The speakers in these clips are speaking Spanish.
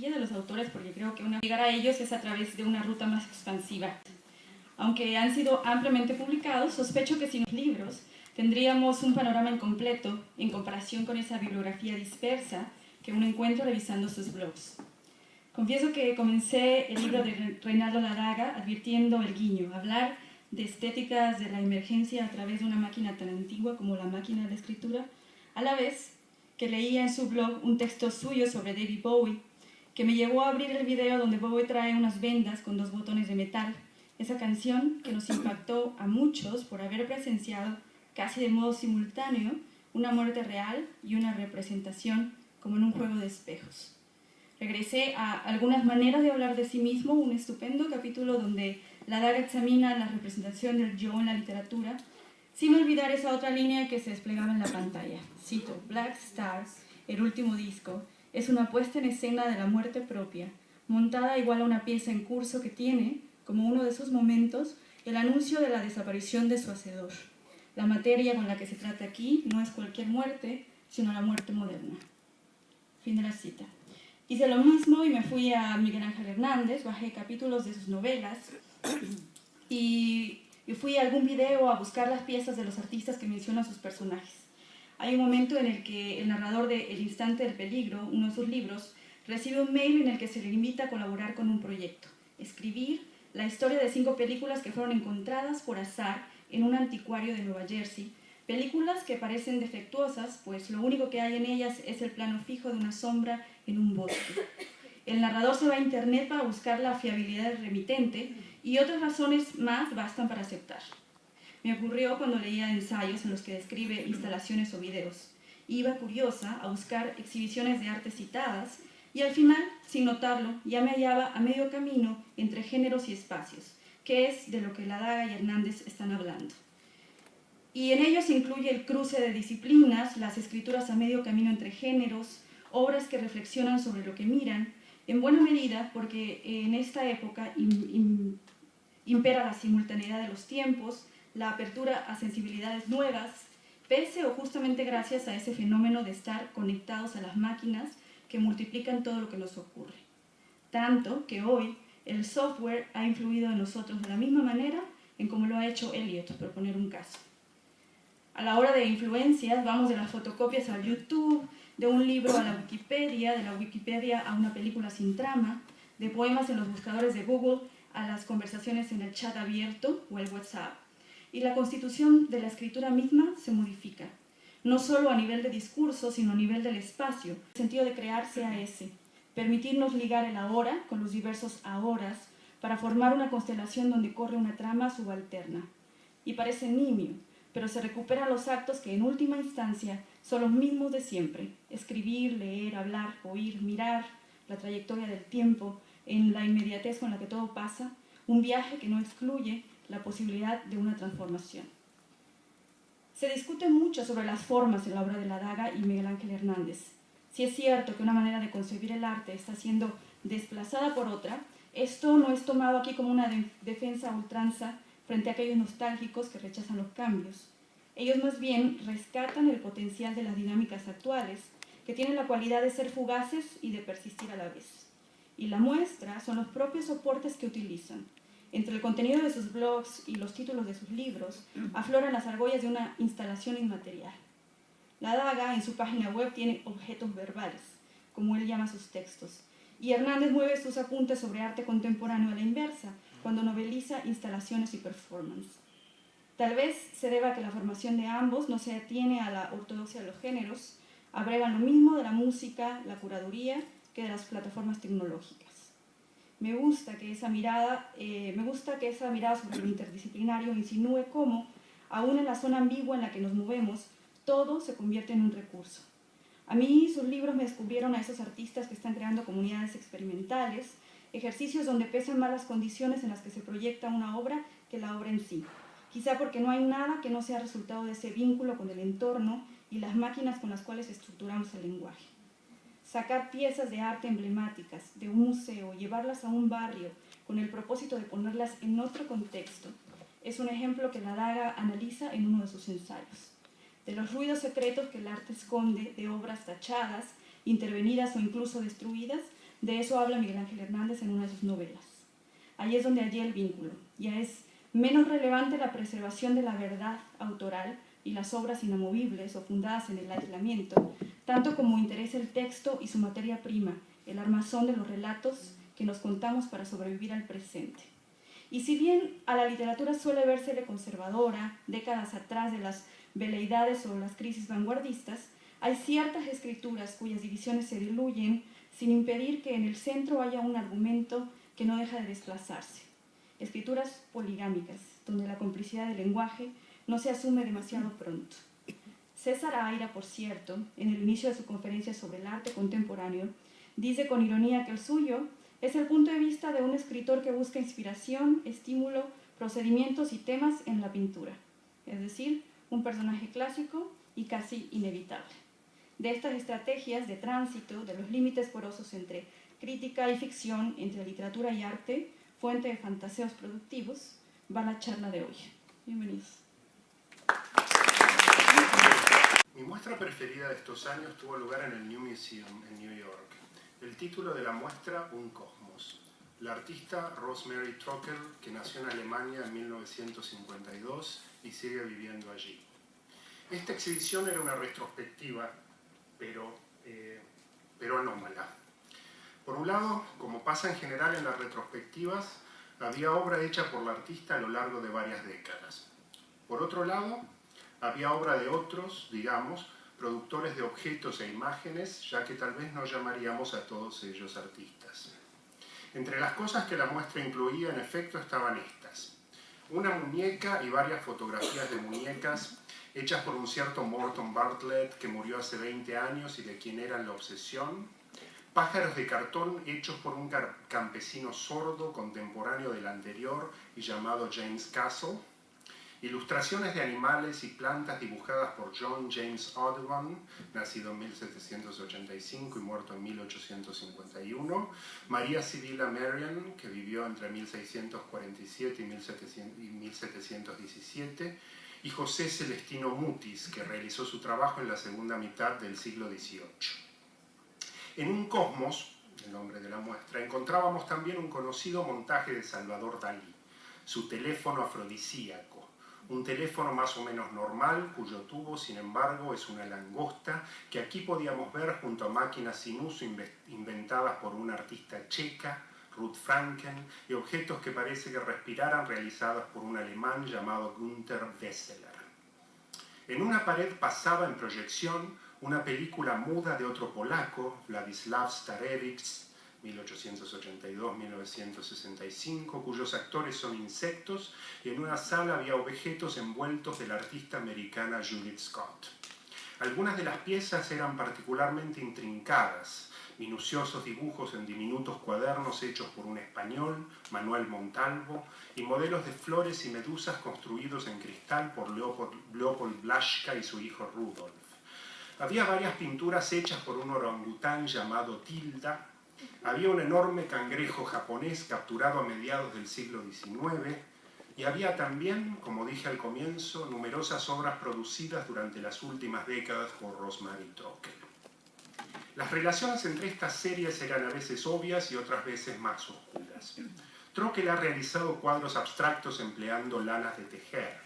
bibliografía de los autores porque creo que llegar a ellos es a través de una ruta más expansiva. Aunque han sido ampliamente publicados, sospecho que sin los libros tendríamos un panorama incompleto en comparación con esa bibliografía dispersa que uno encuentra revisando sus blogs. Confieso que comencé el libro de Reinaldo Ladaga advirtiendo el guiño, hablar de estéticas de la emergencia a través de una máquina tan antigua como la máquina de la escritura, a la vez que leía en su blog un texto suyo sobre David Bowie, que me llevó a abrir el video donde Bowie trae unas vendas con 2 botones de metal, esa canción que nos impactó a muchos por haber presenciado casi de modo simultáneo una muerte real y una representación como en un juego de espejos. Regresé a Algunas maneras de hablar de sí mismo, un estupendo capítulo donde Ladaga examina la representación del yo en la literatura, sin olvidar esa otra línea que se desplegaba en la pantalla. Cito: Black Stars, el último disco, es una puesta en escena de la muerte propia, montada igual a una pieza en curso que tiene, como uno de sus momentos, el anuncio de la desaparición de su hacedor. La materia con la que se trata aquí no es cualquier muerte, sino la muerte moderna. Fin de la cita. Hice lo mismo y me fui a Miguel Ángel Hernández, bajé capítulos de sus novelas y fui a algún video a buscar las piezas de los artistas que mencionan sus personajes. Hay un momento en el que el narrador de El instante del peligro, uno de sus libros, recibe un mail en el que se le invita a colaborar con un proyecto, escribir la historia de 5 películas que fueron encontradas por azar en un anticuario de Nueva Jersey, películas que parecen defectuosas, pues lo único que hay en ellas es el plano fijo de una sombra en un bosque. El narrador se va a internet para buscar la fiabilidad del remitente y otras razones más bastan para aceptar. Me ocurrió cuando leía ensayos en los que describe instalaciones o videos. Iba curiosa a buscar exhibiciones de arte citadas y al final, sin notarlo, ya me hallaba a medio camino entre géneros y espacios, que es de lo que Ladaga y Hernández están hablando. Y en ello se incluye el cruce de disciplinas, las escrituras a medio camino entre géneros, obras que reflexionan sobre lo que miran, en buena medida porque en esta época impera la simultaneidad de los tiempos, la apertura a sensibilidades nuevas, pese o justamente gracias a ese fenómeno de estar conectados a las máquinas que multiplican todo lo que nos ocurre. Tanto que hoy el software ha influido en nosotros de la misma manera en como lo ha hecho Eliot, por poner un caso. A la hora de influencias, vamos de las fotocopias al YouTube, de un libro a la Wikipedia, de la Wikipedia a una película sin trama, de poemas en los buscadores de Google a las conversaciones en el chat abierto o el WhatsApp. Y la constitución de la escritura misma se modifica, no solo a nivel de discurso, sino a nivel del espacio. El sentido de crear sea ese, permitirnos ligar el ahora con los diversos ahoras para formar una constelación donde corre una trama subalterna. Y parece nimio, pero se recuperan los actos que en última instancia son los mismos de siempre: escribir, leer, hablar, oír, mirar, la trayectoria del tiempo, en la inmediatez con la que todo pasa, un viaje que no excluye la posibilidad de una transformación. Se discute mucho sobre las formas en la obra de Ladaga y Miguel Ángel Hernández. Si es cierto que una manera de concebir el arte está siendo desplazada por otra, esto no es tomado aquí como una defensa a ultranza frente a aquellos nostálgicos que rechazan los cambios. Ellos más bien rescatan el potencial de las dinámicas actuales, que tienen la cualidad de ser fugaces y de persistir a la vez. Y la muestra son los propios soportes que utilizan. Entre el contenido de sus blogs y los títulos de sus libros, afloran las argollas de una instalación inmaterial. Ladaga en su página web tiene objetos verbales, como él llama sus textos, y Hernández mueve sus apuntes sobre arte contemporáneo a la inversa, cuando noveliza instalaciones y performance. Tal vez se deba a que la formación de ambos no se atiene a la ortodoxia de los géneros, abrevan lo mismo de la música, la curaduría, que de las plataformas tecnológicas. Me gusta que esa mirada sobre lo interdisciplinario insinúe cómo, aún en la zona ambigua en la que nos movemos, todo se convierte en un recurso. A mí sus libros me descubrieron a esos artistas que están creando comunidades experimentales, ejercicios donde pesan más las condiciones en las que se proyecta una obra que la obra en sí. Quizá porque no hay nada que no sea resultado de ese vínculo con el entorno y las máquinas con las cuales estructuramos el lenguaje. Sacar piezas de arte emblemáticas de un museo, llevarlas a un barrio con el propósito de ponerlas en otro contexto, es un ejemplo que Ladaga analiza en uno de sus ensayos. De los ruidos secretos que el arte esconde, de obras tachadas, intervenidas o incluso destruidas, De eso habla Miguel Ángel Hernández en una de sus novelas. Ahí es donde hallé el vínculo. Ya es menos relevante la preservación de la verdad autoral y las obras inamovibles o fundadas en el aislamiento, tanto como interesa el texto y su materia prima, el armazón de los relatos que nos contamos para sobrevivir al presente. Y si bien a la literatura suele vérsele conservadora, décadas atrás de las veleidades o las crisis vanguardistas, hay ciertas escrituras cuyas divisiones se diluyen sin impedir que en el centro haya un argumento que no deja de desplazarse. Escrituras poligámicas, donde la complicidad del lenguaje no se asume demasiado pronto. César Aira, por cierto, en el inicio de su conferencia sobre el arte contemporáneo, dice con ironía que el suyo es el punto de vista de un escritor que busca inspiración, estímulo, procedimientos y temas en la pintura, es decir, un personaje clásico y casi inevitable. De estas estrategias de tránsito, de los límites porosos entre crítica y ficción, entre literatura y arte, fuente de fantaseos productivos, va la charla de hoy. Bienvenidos. Mi muestra preferida de estos años tuvo lugar en el New Museum en New York. El título de la muestra, Un Cosmos. La artista Rosemary Trockel, que nació en Alemania en 1952 y sigue viviendo allí. Esta exhibición era una retrospectiva, pero anómala. Por un lado, como pasa en general en las retrospectivas, había obra hecha por la artista a lo largo de varias décadas. Por otro lado, había obra de otros, digamos, productores de objetos e imágenes, ya que tal vez no llamaríamos a todos ellos artistas. Entre las cosas que la muestra incluía, en efecto, estaban estas. Una muñeca y varias fotografías de muñecas hechas por un cierto Morton Bartlett, que murió hace 20 años y de quien eran la obsesión. Pájaros de cartón hechos por un campesino sordo contemporáneo del anterior y llamado James Castle. Ilustraciones de animales y plantas dibujadas por John James Audubon, nacido en 1785 y muerto en 1851. María Sibila Merian, que vivió entre 1647 y 1717. Y José Celestino Mutis, que realizó su trabajo en la segunda mitad del siglo XVIII. En Un Cosmos, el nombre de la muestra, encontrábamos también un conocido montaje de Salvador Dalí, su teléfono afrodisíaco, un teléfono más o menos normal, cuyo tubo, sin embargo, es una langosta, que aquí podíamos ver junto a máquinas sin uso inventadas por una artista checa, Ruth Franken, y objetos que parece que respiraran realizados por un alemán llamado Günther Wesseler. En una pared pasaba en proyección una película muda de otro polaco, Władysław Starewicz, 1882-1965, cuyos actores son insectos, y en una sala había objetos envueltos de la artista americana Judith Scott. Algunas de las piezas eran particularmente intrincadas, minuciosos dibujos en diminutos cuadernos hechos por un español, Manuel Montalvo, y modelos de flores y medusas construidos en cristal por Leopold Blaschka y su hijo Rudolf. Había varias pinturas hechas por un orangután llamado Tilda. Había un enorme cangrejo japonés capturado a mediados del siglo XIX, y había también, como dije al comienzo, numerosas obras producidas durante las últimas décadas por Rosemary Trockel. Las relaciones entre estas series eran a veces obvias y otras veces más oscuras. Trockel ha realizado cuadros abstractos empleando lanas de tejer.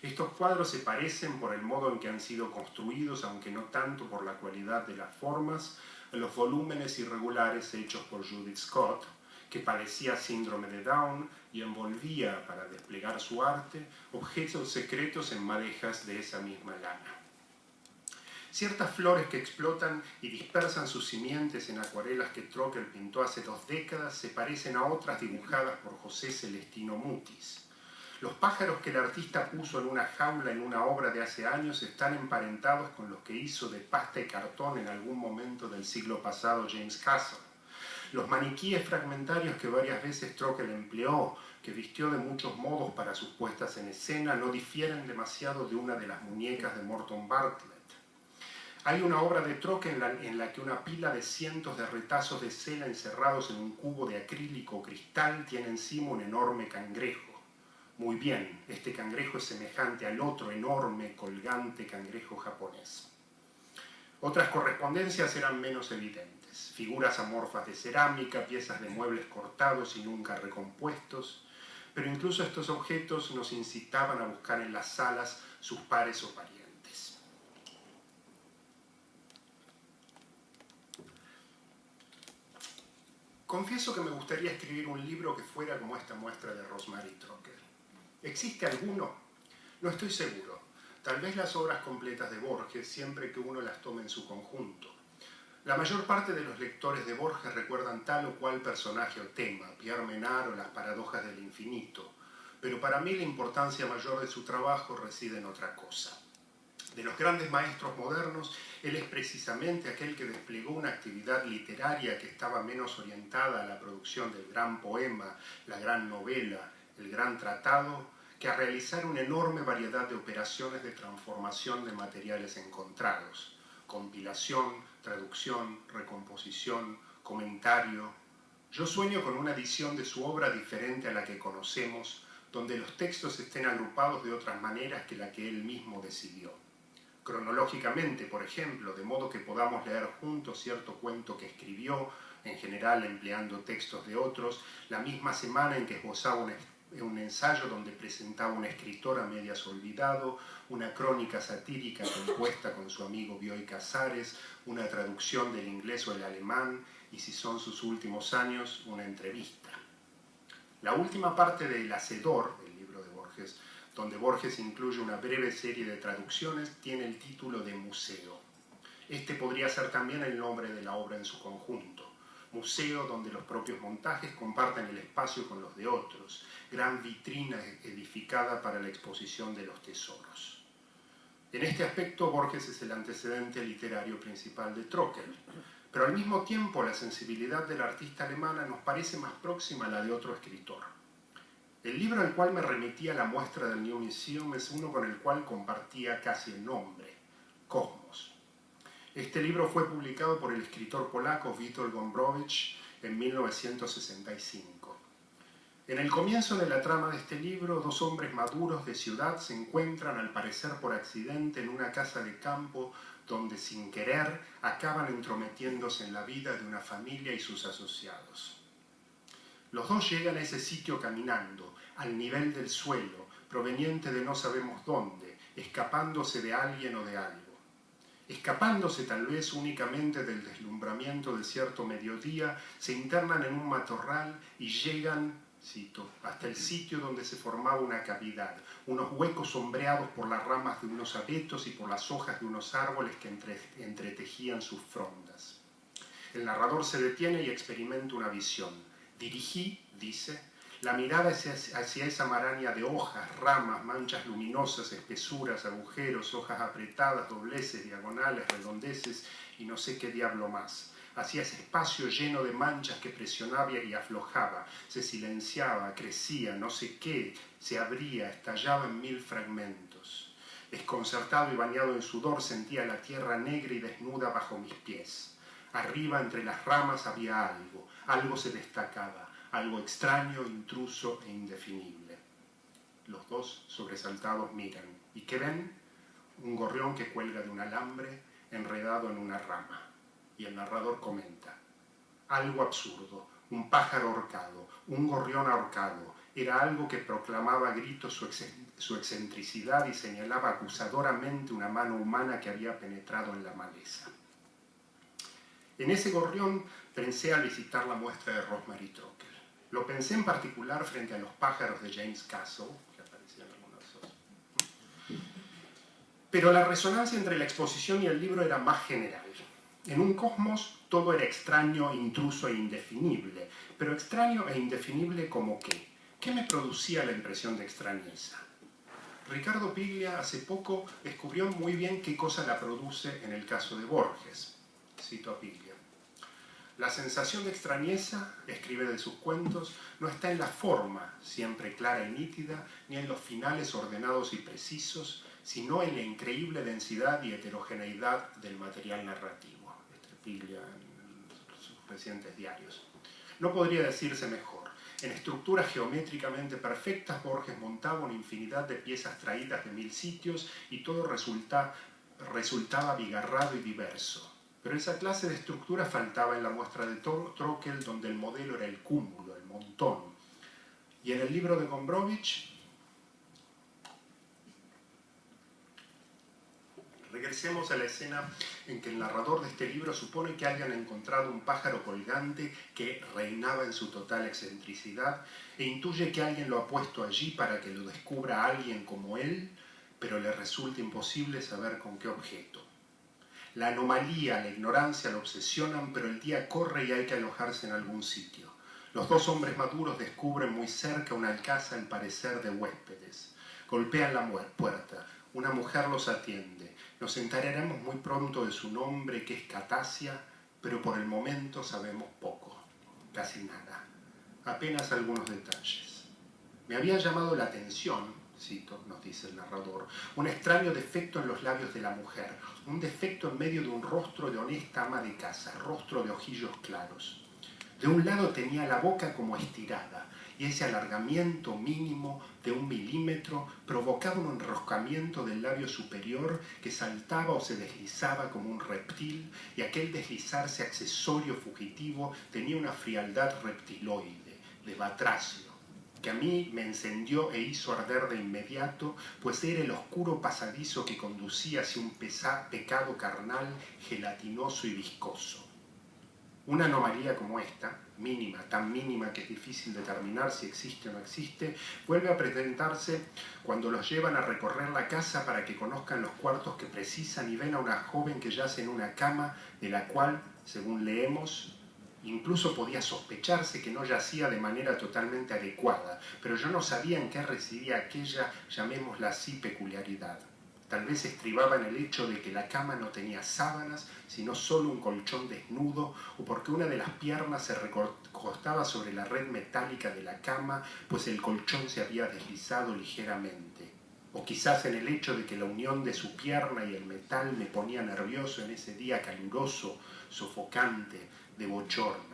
Estos cuadros se parecen por el modo en que han sido construidos, aunque no tanto por la cualidad de las formas, a los volúmenes irregulares hechos por Judith Scott, que padecía síndrome de Down y envolvía, para desplegar su arte, objetos secretos en madejas de esa misma lana. Ciertas flores que explotan y dispersan sus simientes en acuarelas que Trockel pintó hace 2 décadas se parecen a otras dibujadas por José Celestino Mutis. Los pájaros que el artista puso en una jaula en una obra de hace años están emparentados con los que hizo de pasta y cartón en algún momento del siglo pasado James Castle. Los maniquíes fragmentarios que varias veces Trockel empleó, que vistió de muchos modos para sus puestas en escena, no difieren demasiado de una de las muñecas de Morton Bartlett. Hay una obra de Trockel en la que una pila de cientos de retazos de cera encerrados en un cubo de acrílico o cristal tiene encima un enorme cangrejo. Muy bien, este cangrejo es semejante al otro enorme, colgante cangrejo japonés. Otras correspondencias eran menos evidentes. variantes, figuras amorfas de cerámica, piezas de muebles cortados y nunca recompuestos, pero incluso estos objetos nos incitaban a buscar en las salas sus pares o parientes. Confieso que me gustaría escribir un libro que fuera como esta muestra de Rosemary Trocker. ¿Existe alguno? No estoy seguro. Tal vez las obras completas de Borges, siempre que uno las tome en su conjunto. La mayor parte de los lectores de Borges recuerdan tal o cual personaje o tema, Pierre Menard o las paradojas del infinito, pero para mí la importancia mayor de su trabajo reside en otra cosa. De los grandes maestros modernos, él es precisamente aquel que desplegó una actividad literaria que estaba menos orientada a la producción del gran poema, la gran novela, el gran tratado, que a realizar una enorme variedad de operaciones de transformación de materiales encontrados, compilación, traducción, recomposición, comentario. Yo sueño con una edición de su obra diferente a la que conocemos, donde los textos estén agrupados de otras maneras que la que él mismo decidió. Cronológicamente, por ejemplo, de modo que podamos leer juntos cierto cuento que escribió, en general empleando textos de otros, la misma semana en que esbozaba un ensayo donde presentaba un escritor a medias olvidado, una crónica satírica compuesta con su amigo Bioy Casares, una traducción del inglés o el alemán, y si son sus últimos años, una entrevista. La última parte de El Hacedor, el libro de Borges, donde Borges incluye una breve serie de traducciones, tiene el título de Museo. Este podría ser también el nombre de la obra en su conjunto. Museo donde los propios montajes comparten el espacio con los de otros, gran vitrina edificada para la exposición de los tesoros. En este aspecto, Borges es el antecedente literario principal de Trocker, pero al mismo tiempo la sensibilidad del artista alemana nos parece más próxima a la de otro escritor. El libro al cual me remitía la muestra del New Museum es uno con el cual compartía casi el nombre, Cosmos. Este libro fue publicado por el escritor polaco Witold Gombrowicz en 1965. En el comienzo de la trama de este libro, dos hombres maduros de ciudad se encuentran, al parecer por accidente, en una casa de campo donde, sin querer, acaban entrometiéndose en la vida de una familia y sus asociados. Los dos llegan a ese sitio caminando, al nivel del suelo, proveniente de no sabemos dónde, escapándose de alguien o de algo. Escapándose tal vez únicamente del deslumbramiento de cierto mediodía, se internan en un matorral y llegan, cito, hasta el sitio donde se formaba una cavidad, unos huecos sombreados por las ramas de unos abetos y por las hojas de unos árboles que entretejían sus frondas. El narrador se detiene y experimenta una visión. Dirigí, dice, la mirada hacia esa maraña de hojas, ramas, manchas luminosas, espesuras, agujeros, hojas apretadas, dobleces, diagonales, redondeces y no sé qué diablo más. Hacia ese espacio lleno de manchas que presionaba y aflojaba, se silenciaba, crecía, no sé qué, se abría, estallaba en mil fragmentos. Desconcertado y bañado en sudor, sentía la tierra negra y desnuda bajo mis pies. Arriba, entre las ramas, había algo. Algo se destacaba, algo extraño, intruso e indefinible. Los dos, sobresaltados, miran. ¿Y qué ven? Un gorrión que cuelga de un alambre, enredado en una rama. Y el narrador comenta. Algo absurdo, un pájaro ahorcado, un gorrión ahorcado. Era algo que proclamaba a gritos su excentricidad y señalaba acusadoramente una mano humana que había penetrado en la maleza. En ese gorrión pensé al visitar la muestra de Rosemary Trocker. Lo pensé en particular frente a los pájaros de James Castle, que aparecían algunos de esos. Pero la resonancia entre la exposición y el libro era más general. En un cosmos todo era extraño, intruso e indefinible. Pero extraño e indefinible ¿como qué? ¿Qué me producía la impresión de extrañeza? Ricardo Piglia hace poco descubrió muy bien qué cosa la produce en el caso de Borges. Cito a Piglia. La sensación de extrañeza, escribe de sus cuentos, no está en la forma, siempre clara y nítida, ni en los finales ordenados y precisos, sino en la increíble densidad y heterogeneidad del material narrativo. Piglia en sus recientes diarios. No podría decirse mejor. En estructuras geométricamente perfectas, Borges montaba una infinidad de piezas traídas de 1000 sitios y todo resultaba abigarrado y diverso. Pero esa clase de estructura faltaba en la muestra de Trockel, donde el modelo era el cúmulo, el montón. Y en el libro de Gombrowicz, regresemos a la escena en que el narrador de este libro supone que hayan encontrado un pájaro colgante que reinaba en su total excentricidad e intuye que alguien lo ha puesto allí para que lo descubra alguien como él, pero le resulta imposible saber con qué objeto. La anomalía, la ignorancia lo obsesionan, pero el día corre y hay que alojarse en algún sitio. Los dos hombres maduros descubren muy cerca una casa al parecer de huéspedes. Golpean la puerta. Una mujer los atiende. Nos enteraremos muy pronto de su nombre, que es Catasia, pero por el momento sabemos poco, casi nada, apenas algunos detalles. Me había llamado la atención, cito, nos dice el narrador, un extraño defecto en los labios de la mujer, un defecto en medio de un rostro de honesta ama de casa, rostro de ojillos claros. De un lado tenía la boca como estirada, y ese alargamiento mínimo de 1 milímetro provocaba un enroscamiento del labio superior que saltaba o se deslizaba como un reptil, y aquel deslizarse accesorio fugitivo tenía una frialdad reptiloide, de batracio, que a mí me encendió e hizo arder de inmediato, pues era el oscuro pasadizo que conducía hacia un pecado carnal, gelatinoso y viscoso. Una anomalía como esta, mínima, tan mínima que es difícil determinar si existe o no existe, vuelve a presentarse cuando los llevan a recorrer la casa para que conozcan los cuartos que precisan y ven a una joven que yace en una cama de la cual, según leemos, incluso podía sospecharse que no yacía de manera totalmente adecuada, pero yo no sabía en qué residía aquella, llamémosla así, peculiaridad. Tal vez estribaba en el hecho de que la cama no tenía sábanas, sino solo un colchón desnudo, o porque una de las piernas se recostaba sobre la red metálica de la cama, pues el colchón se había deslizado ligeramente. O quizás en el hecho de que la unión de su pierna y el metal me ponía nervioso en ese día caluroso, sofocante, de bochorno.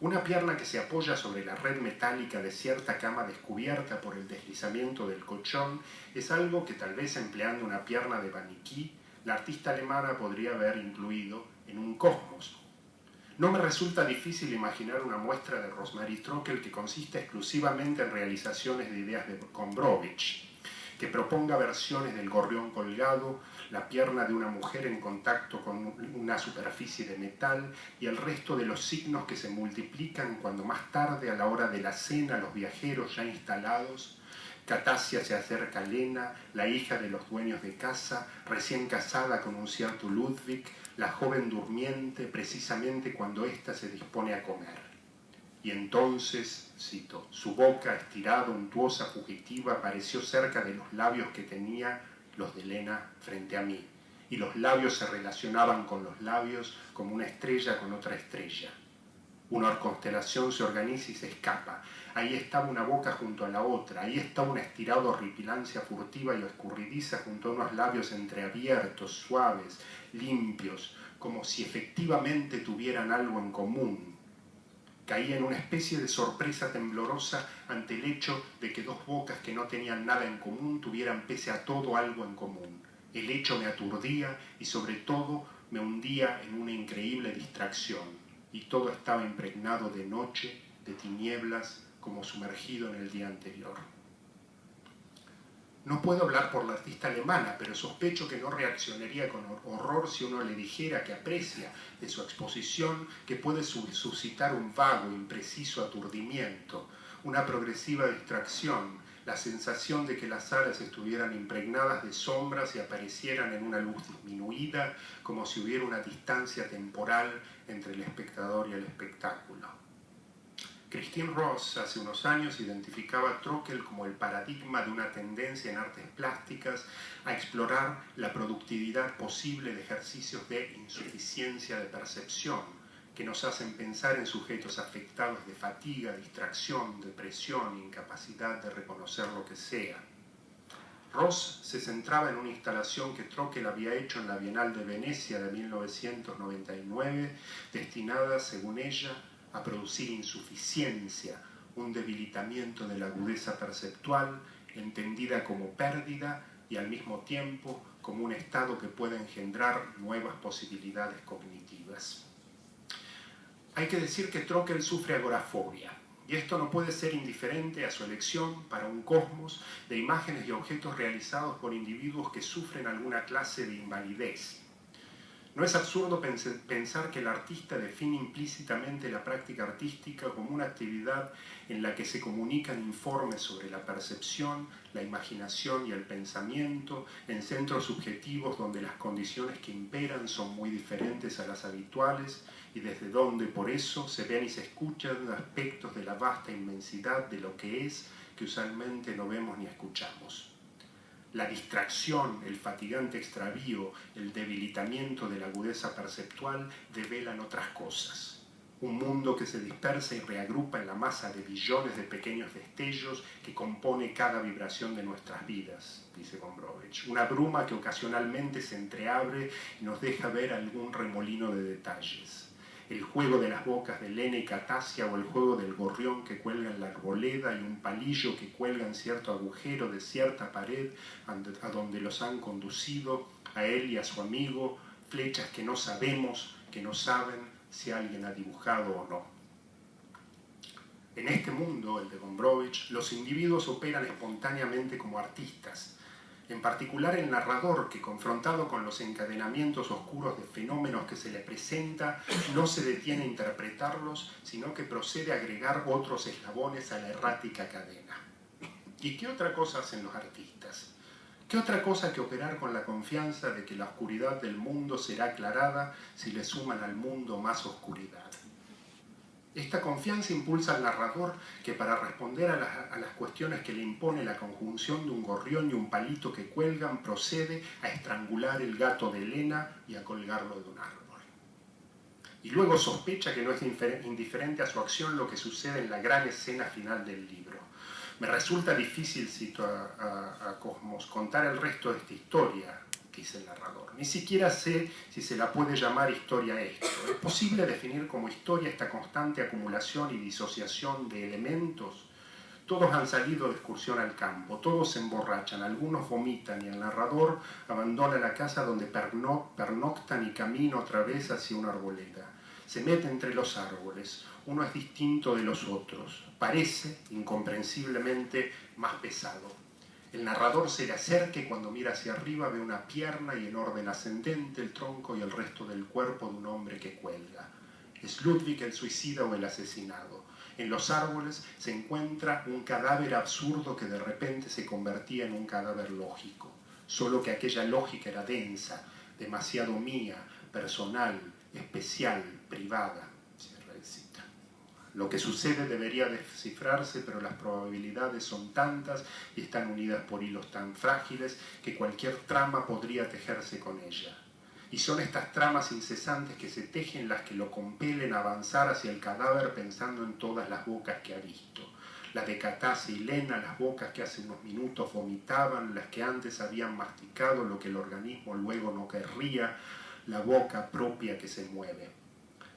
Una pierna que se apoya sobre la red metálica de cierta cama descubierta por el deslizamiento del colchón es algo que tal vez empleando una pierna de maniquí, la artista alemana podría haber incluido en un cosmos. No me resulta difícil imaginar una muestra de Rosemarie Trockel que consiste exclusivamente en realizaciones de ideas de Gombrowicz, que proponga versiones del gorrión colgado, la pierna de una mujer en contacto con una superficie de metal y el resto de los signos que se multiplican cuando más tarde, a la hora de la cena, los viajeros ya instalados, Catasia se acerca a Lena, la hija de los dueños de casa, recién casada con un cierto Ludwig, la joven durmiente precisamente cuando ésta se dispone a comer. Y entonces, cito, su boca estirada, untuosa, fugitiva, pareció cerca de los labios que tenía los de Lena frente a mí, y los labios se relacionaban con los labios como una estrella con otra estrella. Una constelación se organiza y se escapa. Ahí estaba una boca junto a la otra, ahí estaba una estirada horripilancia furtiva y escurridiza junto a unos labios entreabiertos, suaves, limpios, como si efectivamente tuvieran algo en común. Caía en una especie de sorpresa temblorosa ante el hecho de que dos bocas que no tenían nada en común tuvieran pese a todo algo en común. El hecho me aturdía y sobre todo me hundía en una increíble distracción, y todo estaba impregnado de noche, de tinieblas, como sumergido en el día anterior. No puedo hablar por la artista alemana, pero sospecho que no reaccionaría con horror si uno le dijera que aprecia de su exposición que puede suscitar un vago, impreciso aturdimiento, una progresiva distracción, la sensación de que las salas estuvieran impregnadas de sombras y aparecieran en una luz disminuida, como si hubiera una distancia temporal entre el espectador y el espectáculo. Christine Ross hace unos años identificaba a Trockel como el paradigma de una tendencia en artes plásticas a explorar la productividad posible de ejercicios de insuficiencia de percepción que nos hacen pensar en sujetos afectados de fatiga, distracción, depresión, incapacidad de reconocer lo que sea. Ross se centraba en una instalación que Trockel había hecho en la Bienal de Venecia de 1999, destinada, según ella, a producir insuficiencia, un debilitamiento de la agudeza perceptual, entendida como pérdida y al mismo tiempo como un estado que puede engendrar nuevas posibilidades cognitivas. Hay que decir que Trockel sufre agorafobia, y esto no puede ser indiferente a su elección para un cosmos de imágenes y objetos realizados por individuos que sufren alguna clase de invalidez. No es absurdo pensar que el artista define implícitamente la práctica artística como una actividad en la que se comunican informes sobre la percepción, la imaginación y el pensamiento en centros subjetivos donde las condiciones que imperan son muy diferentes a las habituales y desde donde por eso se ven y se escuchan aspectos de la vasta inmensidad de lo que es que usualmente no vemos ni escuchamos. La distracción, el fatigante extravío, el debilitamiento de la agudeza perceptual develan otras cosas. Un mundo que se dispersa y reagrupa en la masa de billones de pequeños destellos que compone cada vibración de nuestras vidas, dice Gombrowicz. Una bruma que ocasionalmente se entreabre y nos deja ver algún remolino de detalles. El juego de las bocas de Lena y Catasia o el juego del gorrión que cuelga en la arboleda y un palillo que cuelga en cierto agujero de cierta pared a donde los han conducido, a él y a su amigo, flechas que no sabemos, que no saben si alguien ha dibujado o no. En este mundo, el de Gombrowicz, los individuos operan espontáneamente como artistas. En particular el narrador, que confrontado con los encadenamientos oscuros de fenómenos que se le presenta, no se detiene a interpretarlos, sino que procede a agregar otros eslabones a la errática cadena. ¿Y qué otra cosa hacen los artistas? ¿Qué otra cosa que operar con la confianza de que la oscuridad del mundo será aclarada si le suman al mundo más oscuridad? Esta confianza impulsa al narrador que para responder a las cuestiones que le impone la conjunción de un gorrión y un palito que cuelgan procede a estrangular el gato de Elena y a colgarlo de un árbol. Y luego sospecha que no es indiferente a su acción lo que sucede en la gran escena final del libro. Me resulta difícil, cito a Cosmos, contar el resto de esta historia, dice el narrador. Ni siquiera sé si se la puede llamar historia esto. ¿Es posible definir como historia esta constante acumulación y disociación de elementos? Todos han salido de excursión al campo, todos se emborrachan, algunos vomitan y el narrador abandona la casa donde pernoctan y camina otra vez hacia una arboleda. Se mete entre los árboles, uno es distinto de los otros, parece incomprensiblemente más pesado. El narrador se le acerca y cuando mira hacia arriba ve una pierna y en orden ascendente el tronco y el resto del cuerpo de un hombre que cuelga. Es Ludwig el suicida o el asesinado. En los árboles se encuentra un cadáver absurdo que de repente se convertía en un cadáver lógico. Solo que aquella lógica era densa, demasiado mía, personal, especial, privada. Lo que sucede debería descifrarse, pero las probabilidades son tantas y están unidas por hilos tan frágiles que cualquier trama podría tejerse con ella. Y son estas tramas incesantes que se tejen las que lo compelen a avanzar hacia el cadáver pensando en todas las bocas que ha visto. La de Catasia y Lena, las bocas que hace unos minutos vomitaban, las que antes habían masticado lo que el organismo luego no querría, la boca propia que se mueve.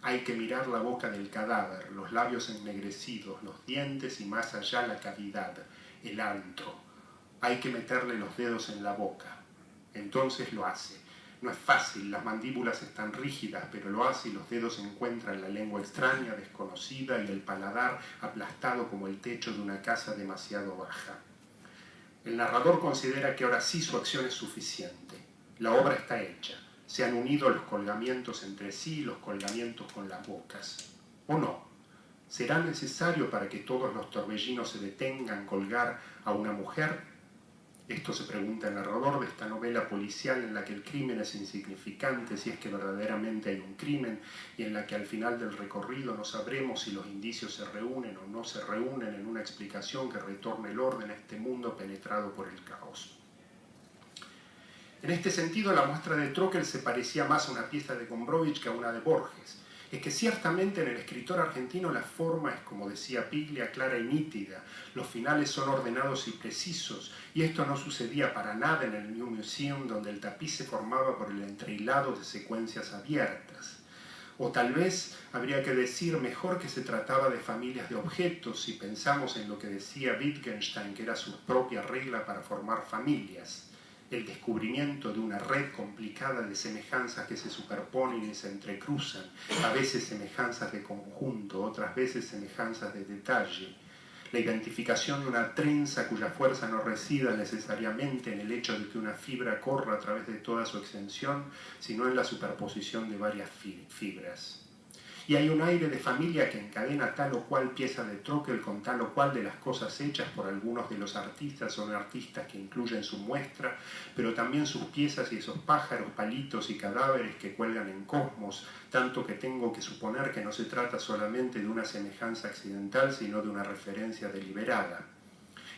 Hay que mirar la boca del cadáver, los labios ennegrecidos, los dientes y más allá la cavidad, el antro. Hay que meterle los dedos en la boca. Entonces lo hace. No es fácil, las mandíbulas están rígidas, pero lo hace y los dedos encuentran la lengua extraña, desconocida y el paladar aplastado como el techo de una casa demasiado baja. El narrador considera que ahora sí su acción es suficiente. La obra está hecha. Se han unido los colgamientos entre sí, los colgamientos con las bocas. ¿O no? ¿Será necesario para que todos los torbellinos se detengan colgar a una mujer? Esto se pregunta el narrador de esta novela policial en la que el crimen es insignificante si es que verdaderamente hay un crimen y en la que al final del recorrido no sabremos si los indicios se reúnen o no se reúnen en una explicación que retorne el orden a este mundo penetrado por el caos. En este sentido, la muestra de Trockel se parecía más a una pieza de Gombrowicz que a una de Borges. Es que ciertamente en el escritor argentino la forma es, como decía Piglia, clara y nítida. Los finales son ordenados y precisos, y esto no sucedía para nada en el New Museum, donde el tapiz se formaba por el entrehilado de secuencias abiertas. O tal vez habría que decir mejor que se trataba de familias de objetos, si pensamos en lo que decía Wittgenstein, que era su propia regla para formar familias. el descubrimiento de una red complicada de semejanzas que se superponen y se entrecruzan, a veces semejanzas de conjunto, otras veces semejanzas de detalle, la identificación de una trenza cuya fuerza no resida necesariamente en el hecho de que una fibra corra a través de toda su extensión, sino en la superposición de varias fibras. Y hay un aire de familia que encadena tal o cual pieza de troquel con tal o cual de las cosas hechas por algunos de los artistas o artistas que incluyen su muestra, pero también sus piezas y esos pájaros, palitos y cadáveres que cuelgan en cosmos, tanto que tengo que suponer que no se trata solamente de una semejanza accidental, sino de una referencia deliberada.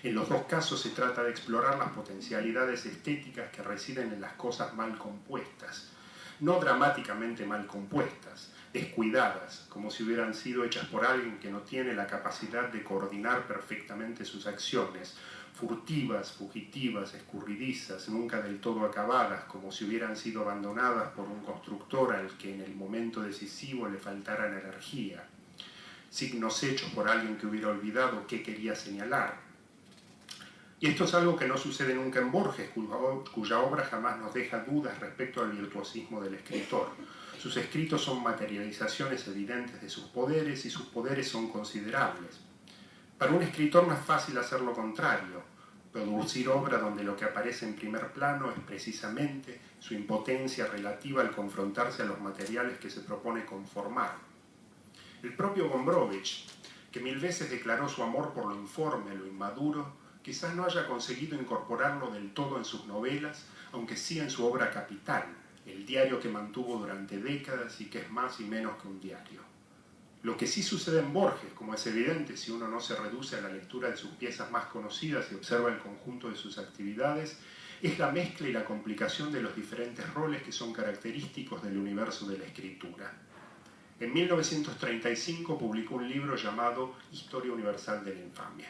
En los dos casos se trata de explorar las potencialidades estéticas que residen en las cosas mal compuestas, no dramáticamente mal compuestas, descuidadas, como si hubieran sido hechas por alguien que no tiene la capacidad de coordinar perfectamente sus acciones, furtivas, fugitivas, escurridizas, nunca del todo acabadas, como si hubieran sido abandonadas por un constructor al que en el momento decisivo le faltara energía, signos hechos por alguien que hubiera olvidado qué quería señalar. Y esto es algo que no sucede nunca en Borges, cuya obra jamás nos deja dudas respecto al virtuosismo del escritor. Sus escritos son materializaciones evidentes de sus poderes y sus poderes son considerables. Para un escritor no es fácil hacer lo contrario, producir obra donde lo que aparece en primer plano es precisamente su impotencia relativa al confrontarse a los materiales que se propone conformar. El propio Gombrowicz, que 1000 veces declaró su amor por lo informe, lo inmaduro, quizás no haya conseguido incorporarlo del todo en sus novelas, aunque sí en su obra capital, el diario que mantuvo durante décadas y que es más y menos que un diario. Lo que sí sucede en Borges, como es evidente si uno no se reduce a la lectura de sus piezas más conocidas y observa el conjunto de sus actividades, es la mezcla y la complicación de los diferentes roles que son característicos del universo de la escritura. En 1935 publicó un libro llamado Historia Universal de la Infamia.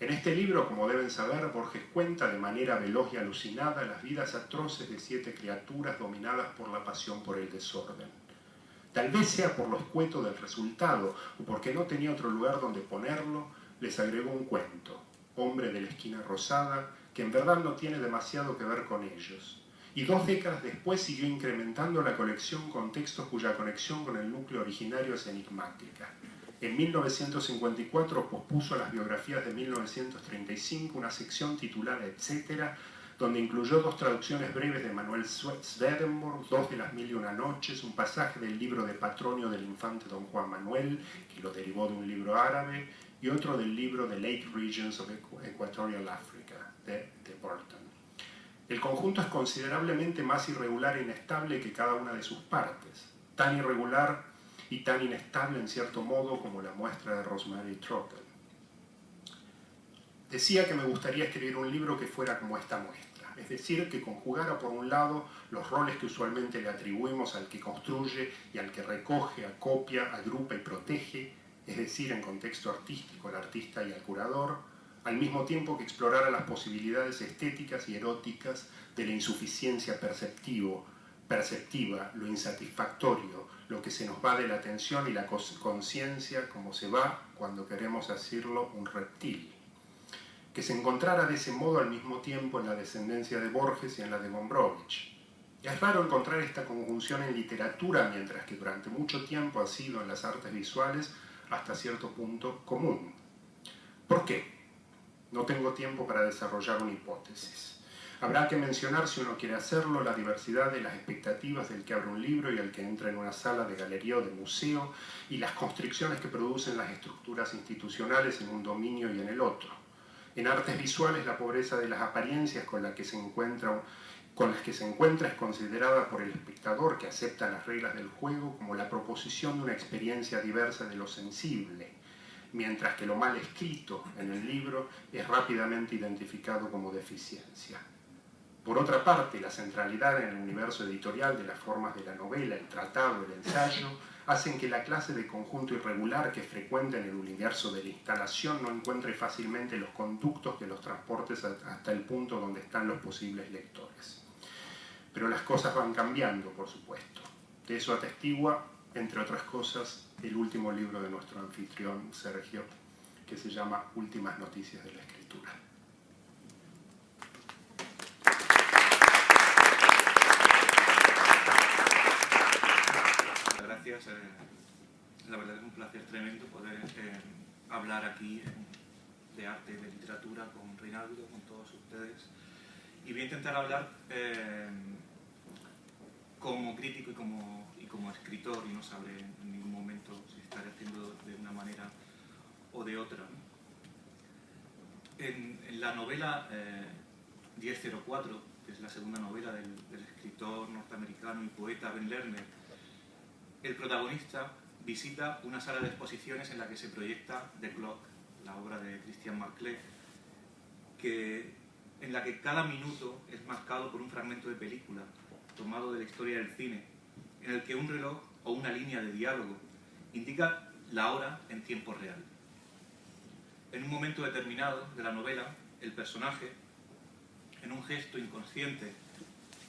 En este libro, como deben saber, Borges cuenta de manera veloz y alucinada las vidas atroces de 7 criaturas dominadas por la pasión por el desorden. Tal vez sea por lo escueto del resultado, o porque no tenía otro lugar donde ponerlo, les agregó un cuento, Hombre de la esquina rosada, que en verdad no tiene demasiado que ver con ellos. Y 2 décadas después siguió incrementando la colección con textos cuya conexión con el núcleo originario es enigmática. En 1954 pospuso a las biografías de 1935 una sección titulada Etcétera, donde incluyó 2 traducciones breves de Manuel Swedenborg, 2 de las 1001 noches, un pasaje del libro de Patronio del infante don Juan Manuel, que lo derivó de un libro árabe, y otro del libro The Lake Regions of Equatorial Africa, de Burton. El conjunto es considerablemente más irregular e inestable que cada una de sus partes, tan irregular y tan inestable en cierto modo como la muestra de Rosemary Trottle. Decía que me gustaría escribir un libro que fuera como esta muestra, es decir, que conjugara por un lado los roles que usualmente le atribuimos al que construye y al que recoge, acopia, agrupa y protege, es decir, en contexto artístico al artista y al curador, al mismo tiempo que explorara las posibilidades estéticas y eróticas de la insuficiencia perceptiva, lo insatisfactorio, lo que se nos va de la atención y la conciencia como se va, cuando queremos decirlo, un reptil. Que se encontrara de ese modo al mismo tiempo en la descendencia de Borges y en la de Gombrowicz. Es raro encontrar esta conjunción en literatura, mientras que durante mucho tiempo ha sido en las artes visuales hasta cierto punto común. ¿Por qué? No tengo tiempo para desarrollar una hipótesis. Habrá que mencionar, si uno quiere hacerlo, la diversidad de las expectativas del que abre un libro y el que entra en una sala de galería o de museo, y las constricciones que producen las estructuras institucionales en un dominio y en el otro. En artes visuales, la pobreza de las apariencias con las que se encuentra es considerada por el espectador que acepta las reglas del juego como la proposición de una experiencia diversa de lo sensible, mientras que lo mal escrito en el libro es rápidamente identificado como deficiencia. Por otra parte, la centralidad en el universo editorial de las formas de la novela, el tratado, el ensayo, hacen que la clase de conjunto irregular que frecuenta en el universo de la instalación no encuentre fácilmente los conductos que los transporten hasta el punto donde están los posibles lectores. Pero las cosas van cambiando, por supuesto. De eso atestigua, entre otras cosas, el último libro de nuestro anfitrión, Sergio, que se llama Últimas noticias de la escritura. la verdad es un placer tremendo poder hablar aquí de arte, de literatura, con Reinaldo, con todos ustedes. Y voy a intentar hablar como crítico y como escritor, y no sabré en ningún momento si estaré haciendo de una manera o de otra, ¿no? En la novela 1004, que es la segunda novela del escritor norteamericano y poeta Ben Lerner, el protagonista visita una sala de exposiciones en la que se proyecta The Clock, la obra de Christian Marclay, en la que cada minuto es marcado por un fragmento de película tomado de la historia del cine, en el que un reloj o una línea de diálogo indica la hora en tiempo real. En un momento determinado de la novela, el personaje, en un gesto inconsciente,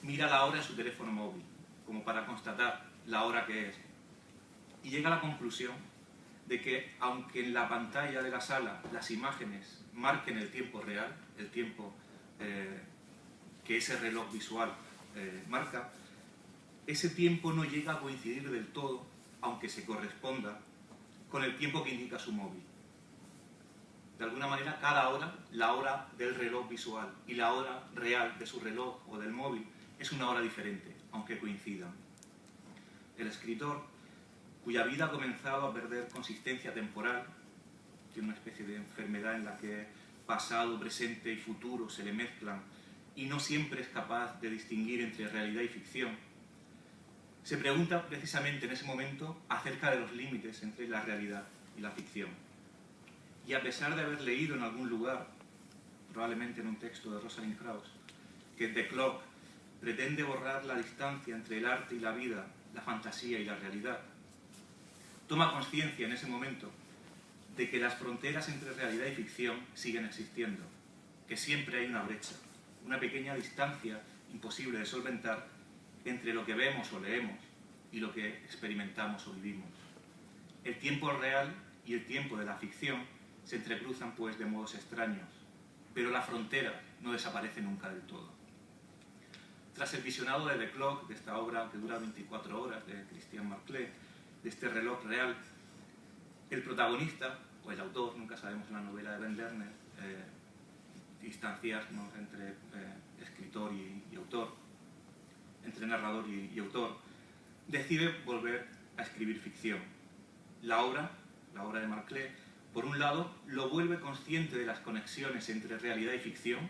mira la hora en su teléfono móvil, como para constatar la hora que es, y llega a la conclusión de que, aunque en la pantalla de la sala las imágenes marquen el tiempo real, el tiempo que ese reloj visual marca, ese tiempo no llega a coincidir del todo, aunque se corresponda con el tiempo que indica su móvil. De alguna manera, cada hora, la hora del reloj visual y la hora real de su reloj o del móvil es una hora diferente, aunque coincidan. El escritor, cuya vida ha comenzado a perder consistencia temporal, tiene una especie de enfermedad en la que pasado, presente y futuro se le mezclan y no siempre es capaz de distinguir entre realidad y ficción, se pregunta precisamente en ese momento acerca de los límites entre la realidad y la ficción. Y a pesar de haber leído en algún lugar, probablemente en un texto de Rosalind Krauss, que The Clock pretende borrar la distancia entre el arte y la vida, la fantasía y la realidad, toma conciencia en ese momento de que las fronteras entre realidad y ficción siguen existiendo, que siempre hay una brecha, una pequeña distancia imposible de solventar entre lo que vemos o leemos y lo que experimentamos o vivimos. El tiempo real y el tiempo de la ficción se entrecruzan pues de modos extraños, pero la frontera no desaparece nunca del todo. Tras el visionado de The Clock, de esta obra que dura 24 horas, de Christian Marclay, de este reloj real, el protagonista, o el autor, nunca sabemos en la novela de Ben Lerner, distanciarnos entre escritor y autor, entre narrador y autor, decide volver a escribir ficción. La obra de Marclay, por un lado, lo vuelve consciente de las conexiones entre realidad y ficción,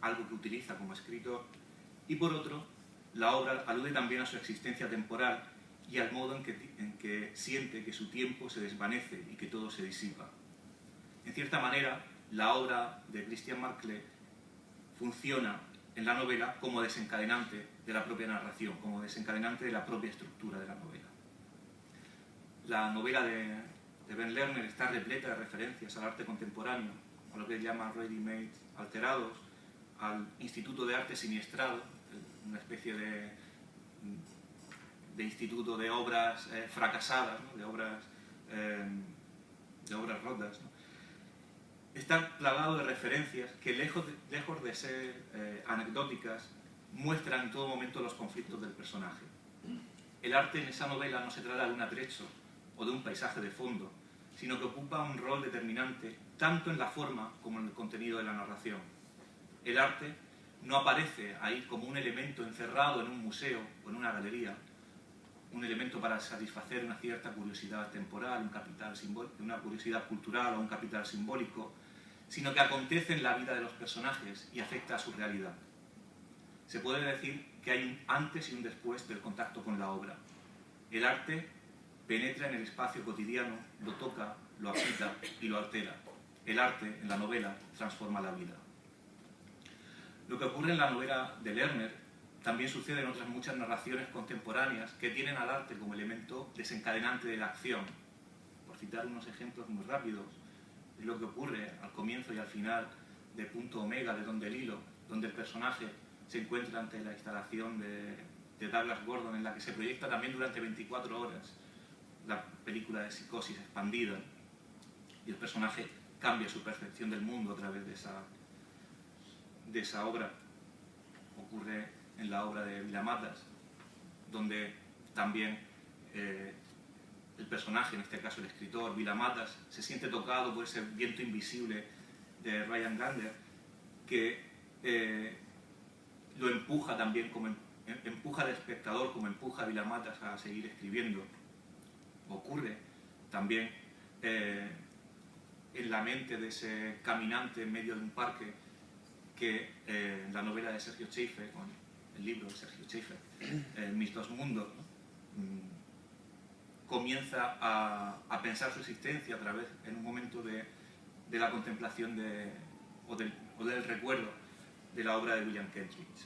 algo que utiliza como escritor, y por otro, la obra alude también a su existencia temporal y al modo en que siente que su tiempo se desvanece y que todo se disipa. En cierta manera, la obra de Christian Marclay funciona en la novela como desencadenante de la propia narración, como desencadenante de la propia estructura de la novela. La novela de Ben Lerner está repleta de referencias al arte contemporáneo, a lo que él llama ready-made alterados, al Instituto de Arte Siniestrado, una especie de instituto de obras fracasadas, ¿no? de obras rotas, ¿no? Está plagado de referencias que, lejos de ser anecdóticas, muestran en todo momento los conflictos del personaje. El arte en esa novela no se trata de un atrecho o de un paisaje de fondo, sino que ocupa un rol determinante tanto en la forma como en el contenido de la narración. El arte no aparece ahí como un elemento encerrado en un museo o en una galería, un elemento para satisfacer una cierta curiosidad temporal, un capital simbólico, una curiosidad cultural o un capital simbólico, sino que acontece en la vida de los personajes y afecta a su realidad. Se puede decir que hay un antes y un después del contacto con la obra. El arte penetra en el espacio cotidiano, lo toca, lo agita y lo altera. El arte, en la novela, transforma la vida. Lo que ocurre en la novela de Lerner también sucede en otras muchas narraciones contemporáneas que tienen al arte como elemento desencadenante de la acción. Por citar unos ejemplos muy rápidos, es lo que ocurre al comienzo y al final de Punto Omega, de Don DeLillo, donde el personaje se encuentra ante la instalación de Douglas Gordon, en la que se proyecta también durante 24 horas la película de Psicosis expandida, y el personaje cambia su percepción del mundo a través de esa obra. Ocurre en la obra de Vila Matas, donde también el personaje, en este caso el escritor, Vilamatas, se siente tocado por ese viento invisible de Ryan Gander, que lo empuja también, empuja al espectador como empuja a Vilamatas a seguir escribiendo. Ocurre también en la mente de ese caminante en medio de un parque que la novela de Sergio Schaeffer, el libro de Sergio Schaeffer, Mis dos mundos, ¿no? Comienza a pensar su existencia a través, en un momento de la contemplación o del recuerdo de la obra de William Kentridge.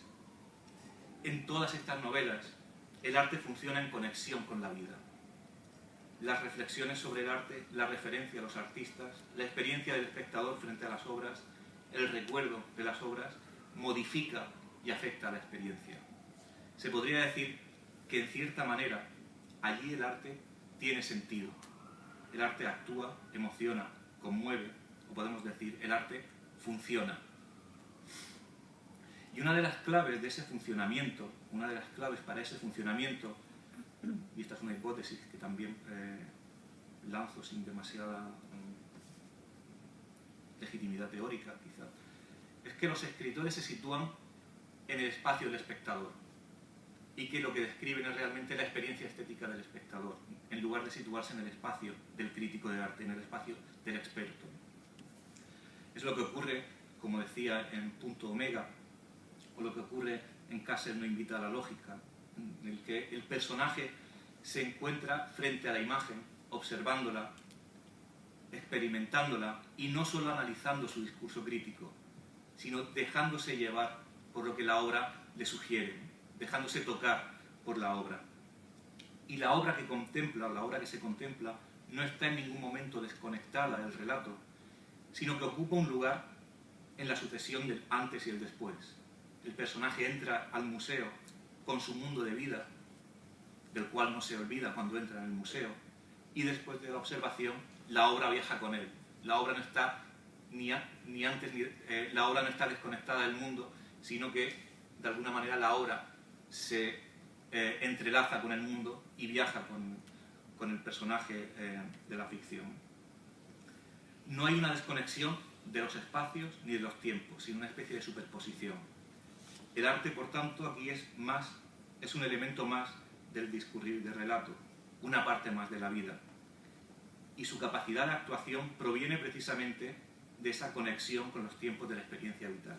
En todas estas novelas, el arte funciona en conexión con la vida. Las reflexiones sobre el arte, la referencia a los artistas, la experiencia del espectador frente a las obras, el recuerdo de las obras, modifica y afecta a la experiencia. Se podría decir que, en cierta manera, allí el arte tiene sentido. El arte actúa, emociona, conmueve, o podemos decir, el arte funciona. Y una de las claves de ese funcionamiento, una de las claves para ese funcionamiento, y esta es una hipótesis que también lanzo sin demasiada legitimidad teórica, quizá, es que los escritores se sitúan en el espacio del espectador y que lo que describen es realmente la experiencia estética del espectador, en lugar de situarse en el espacio del crítico de arte, en el espacio del experto. Es lo que ocurre, como decía, en Punto Omega, o lo que ocurre en Castle no invita a la lógica, en el que el personaje se encuentra frente a la imagen, observándola, experimentándola y no solo analizando su discurso crítico, sino dejándose llevar por lo que la obra le sugiere, dejándose tocar por la obra. Y la obra que contempla, la obra que se contempla, no está en ningún momento desconectada del relato, sino que ocupa un lugar en la sucesión del antes y el después. El personaje entra al museo con su mundo de vida, del cual no se olvida cuando entra en el museo, y después de la observación, la obra viaja con él. La obra no está la obra no está desconectada del mundo, sino que, de alguna manera, la obra se entrelaza con el mundo y viaja con el personaje de la ficción. No hay una desconexión de los espacios ni de los tiempos, sino una especie de superposición. El arte, por tanto, aquí es un elemento más del discurrir del relato, una parte más de la vida. Y su capacidad de actuación proviene precisamente de esa conexión con los tiempos de la experiencia vital.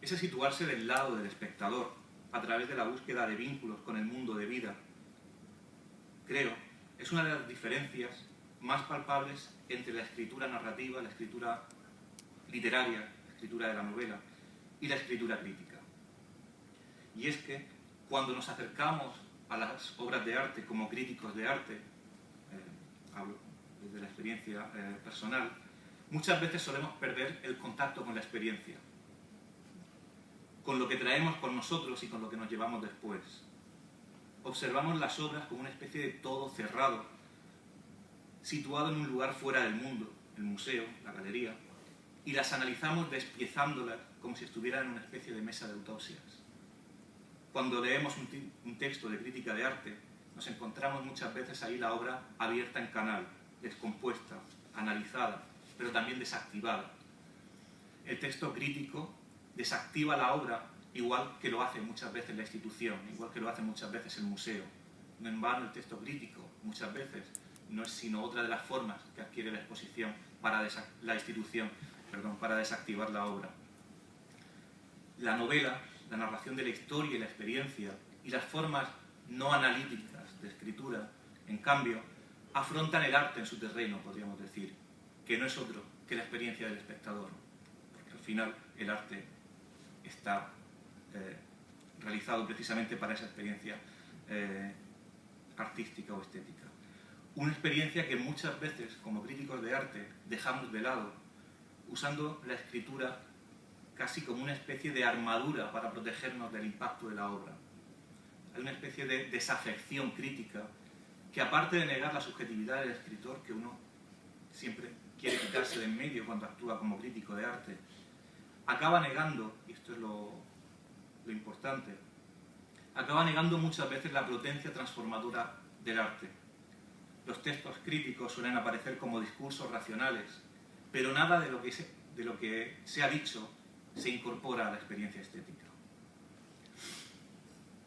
Ese situarse del lado del espectador, a través de la búsqueda de vínculos con el mundo de vida, creo, es una de las diferencias más palpables entre la escritura narrativa, la escritura literaria, la escritura de la novela, y la escritura crítica. Y es que cuando nos acercamos a las obras de arte como críticos de arte, hablo desde la experiencia personal, muchas veces solemos perder el contacto con la experiencia, con lo que traemos con nosotros y con lo que nos llevamos después. Observamos las obras como una especie de todo cerrado, situado en un lugar fuera del mundo, el museo, la galería, y las analizamos despiezándolas como si estuvieran en una especie de mesa de autopsias. Cuando leemos un texto de crítica de arte, nos encontramos muchas veces ahí la obra abierta en canal, descompuesta, analizada, pero también desactivada. El texto crítico desactiva la obra igual que lo hace muchas veces la institución, igual que lo hace muchas veces el museo. No en vano el texto crítico, muchas veces, no es sino otra de las formas que adquiere la exposición para para desactivar la obra. La novela, la narración de la historia y la experiencia y las formas no analíticas de escritura, en cambio, afrontan el arte en su terreno, podríamos decir, que no es otro que la experiencia del espectador, porque al final el arte está realizado precisamente para esa experiencia artística o estética. Una experiencia que muchas veces, como críticos de arte, dejamos de lado, usando la escritura casi como una especie de armadura para protegernos del impacto de la obra. Hay una especie de desafección crítica que, aparte de negar la subjetividad del escritor, que uno siempre quiere quitarse de en medio cuando actúa como crítico de arte, acaba negando, y esto es lo importante, acaba negando muchas veces la potencia transformadora del arte. Los textos críticos suelen aparecer como discursos racionales, pero nada de lo que se ha dicho se incorpora a la experiencia estética.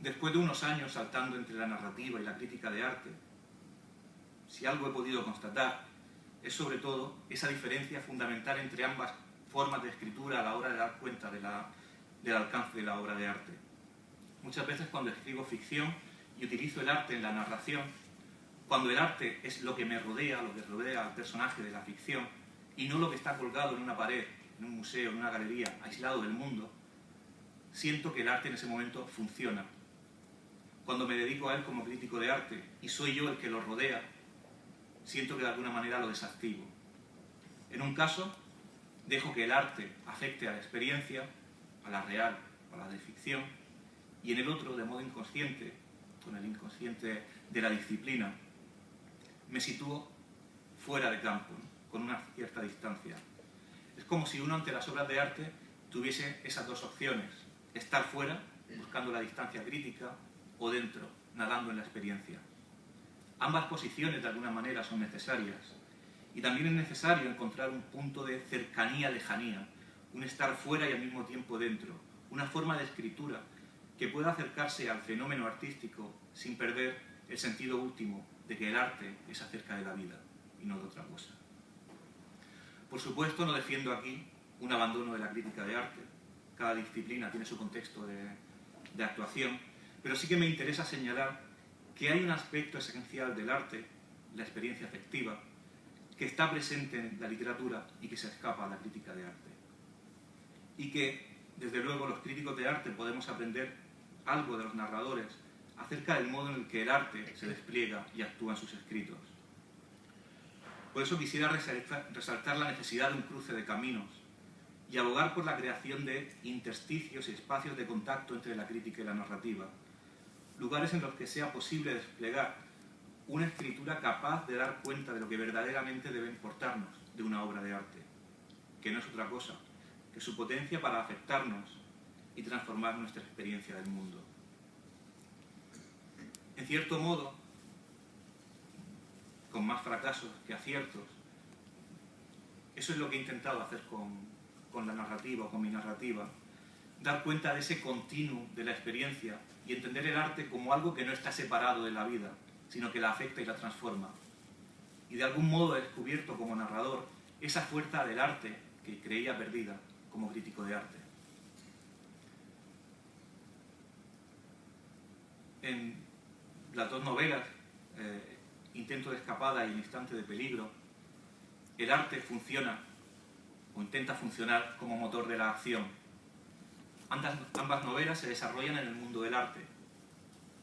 Después de unos años saltando entre la narrativa y la crítica de arte, si algo he podido constatar es sobre todo esa diferencia fundamental entre ambas formas de escritura a la hora de dar cuenta del alcance de la obra de arte. Muchas veces cuando escribo ficción y utilizo el arte en la narración, cuando el arte es lo que me rodea, lo que rodea al personaje de la ficción, y no lo que está colgado en una pared, en un museo, en una galería, aislado del mundo, siento que el arte en ese momento funciona. Cuando me dedico a él como crítico de arte y soy yo el que lo rodea, siento que de alguna manera lo desactivo. En un caso, dejo que el arte afecte a la experiencia, a la real, a la de ficción, y en el otro, de modo inconsciente, con el inconsciente de la disciplina, me sitúo fuera de campo, ¿no? Con una cierta distancia. Es como si uno ante las obras de arte tuviese esas dos opciones: estar fuera, buscando la distancia crítica, o dentro, nadando en la experiencia. Ambas posiciones de alguna manera son necesarias, y también es necesario encontrar un punto de cercanía-lejanía, un estar fuera y al mismo tiempo dentro, una forma de escritura que pueda acercarse al fenómeno artístico sin perder el sentido último de que el arte es acerca de la vida y no de otra cosa. Por supuesto, no defiendo aquí un abandono de la crítica de arte. Cada disciplina tiene su contexto de actuación, pero sí que me interesa señalar que hay un aspecto esencial del arte, la experiencia afectiva, que está presente en la literatura y que se escapa a la crítica de arte. Y que, desde luego, los críticos de arte podemos aprender algo de los narradores acerca del modo en el que el arte se despliega y actúa en sus escritos. Por eso quisiera resaltar la necesidad de un cruce de caminos y abogar por la creación de intersticios y espacios de contacto entre la crítica y la narrativa, lugares en los que sea posible desplegar una escritura capaz de dar cuenta de lo que verdaderamente debe importarnos de una obra de arte, que no es otra cosa que su potencia para afectarnos y transformar nuestra experiencia del mundo. En cierto modo, con más fracasos que aciertos, eso es lo que he intentado hacer con la narrativa o con mi narrativa, dar cuenta de ese continuum de la experiencia y entender el arte como algo que no está separado de la vida, sino que la afecta y la transforma. Y de algún modo he descubierto como narrador esa fuerza del arte que creía perdida como crítico de arte. En las dos novelas, Intento de escapada y El instante de peligro, el arte funciona o intenta funcionar como motor de la acción. Ambas novelas se desarrollan en el mundo del arte.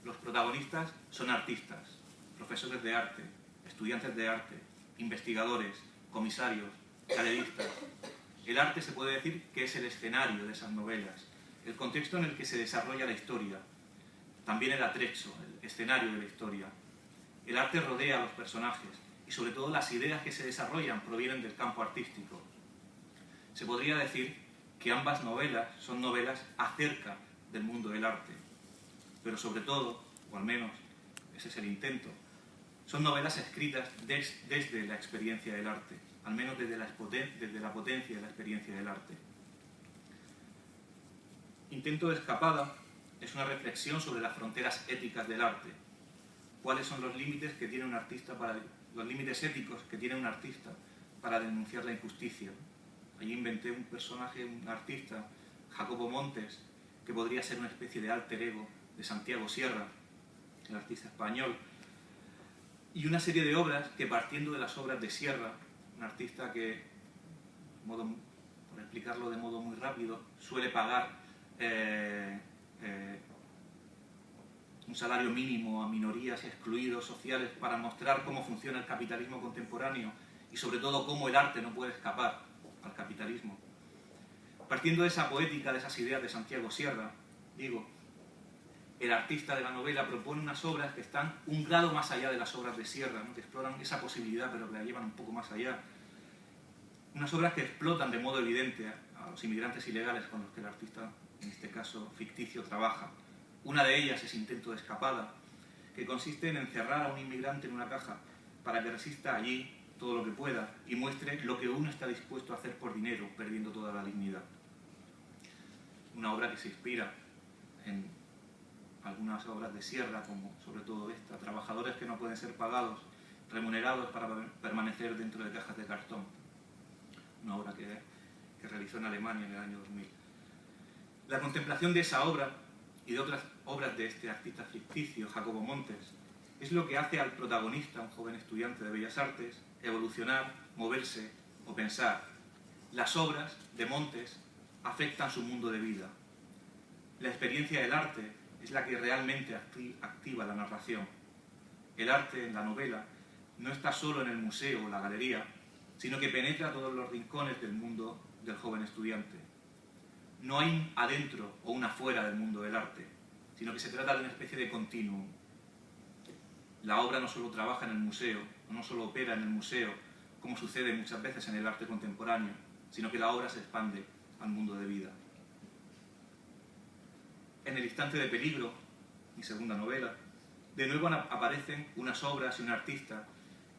Los protagonistas son artistas, profesores de arte, estudiantes de arte, investigadores, comisarios, galeristas. El arte se puede decir que es el escenario de esas novelas, el contexto en el que se desarrolla la historia, también el atrecho, el escenario de la historia. El arte rodea a los personajes y sobre todo las ideas que se desarrollan provienen del campo artístico. Se podría decir que ambas novelas son novelas acerca del mundo del arte, pero sobre todo, o al menos ese es el intento, son novelas escritas desde la experiencia del arte, al menos desde la potencia de la experiencia del arte. Intento de escapada es una reflexión sobre las fronteras éticas del arte. ¿Cuáles son los límites que tiene un artista los límites éticos que tiene un artista para denunciar la injusticia? Allí inventé un personaje, un artista, Jacobo Montes, que podría ser una especie de alter ego de Santiago Sierra, el artista español, y una serie de obras que, partiendo de las obras de Sierra, un artista que, por explicarlo de modo muy rápido, suele pagar un salario mínimo a minorías y excluidos sociales para mostrar cómo funciona el capitalismo contemporáneo y sobre todo cómo el arte no puede escapar al capitalismo. Partiendo de esa poética, de esas ideas de Santiago Sierra, digo, el artista de la novela propone unas obras que están un grado más allá de las obras de Sierra, ¿no? Que exploran esa posibilidad pero que la llevan un poco más allá. Unas obras que explotan de modo evidente a los inmigrantes ilegales con los que el artista, en este caso ficticio, trabaja. Una de ellas es Intento de escapada, que consiste en encerrar a un inmigrante en una caja para que resista allí todo lo que pueda y muestre lo que uno está dispuesto a hacer por dinero, perdiendo toda la dignidad. Una obra que se inspira en algunas obras de Sierra, como sobre todo esta, trabajadores que no pueden ser pagados, remunerados para permanecer dentro de cajas de cartón. Una obra que realizó en Alemania en el año 2000. La contemplación de esa obra y de otras obras de este artista ficticio, Jacobo Montes, es lo que hace al protagonista, un joven estudiante de Bellas Artes, evolucionar, moverse o pensar. Las obras de Montes afectan su mundo de vida. La experiencia del arte es la que realmente activa la narración. El arte en la novela no está solo en el museo o la galería, sino que penetra todos los rincones del mundo del joven estudiante. No hay un adentro o un afuera del mundo del arte, sino que se trata de una especie de continuum. La obra no solo trabaja en el museo, no solo opera en el museo, como sucede muchas veces en el arte contemporáneo, sino que la obra se expande al mundo de vida. En El instante de peligro, mi segunda novela, de nuevo aparecen unas obras y un artista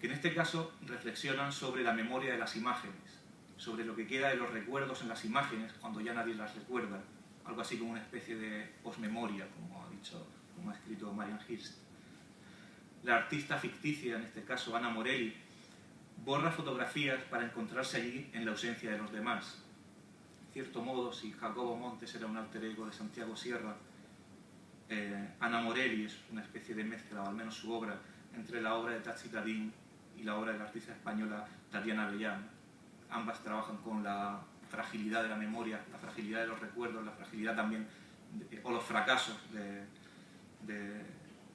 que en este caso reflexionan sobre la memoria de las imágenes, sobre lo que queda de los recuerdos en las imágenes cuando ya nadie las recuerda, algo así como una especie de posmemoria, como ha escrito Marianne Hirst. La artista ficticia, en este caso Anna Morelli, borra fotografías para encontrarse allí en la ausencia de los demás. En cierto modo, si Jacobo Montes era un alter ego de Santiago Sierra, Anna Morelli es una especie de mezcla, o al menos su obra, entre la obra de Txiki Tarín y la obra de la artista española Tatiana Avellán. Ambas trabajan con la fragilidad de la memoria, la fragilidad de los recuerdos, la fragilidad también, o los fracasos de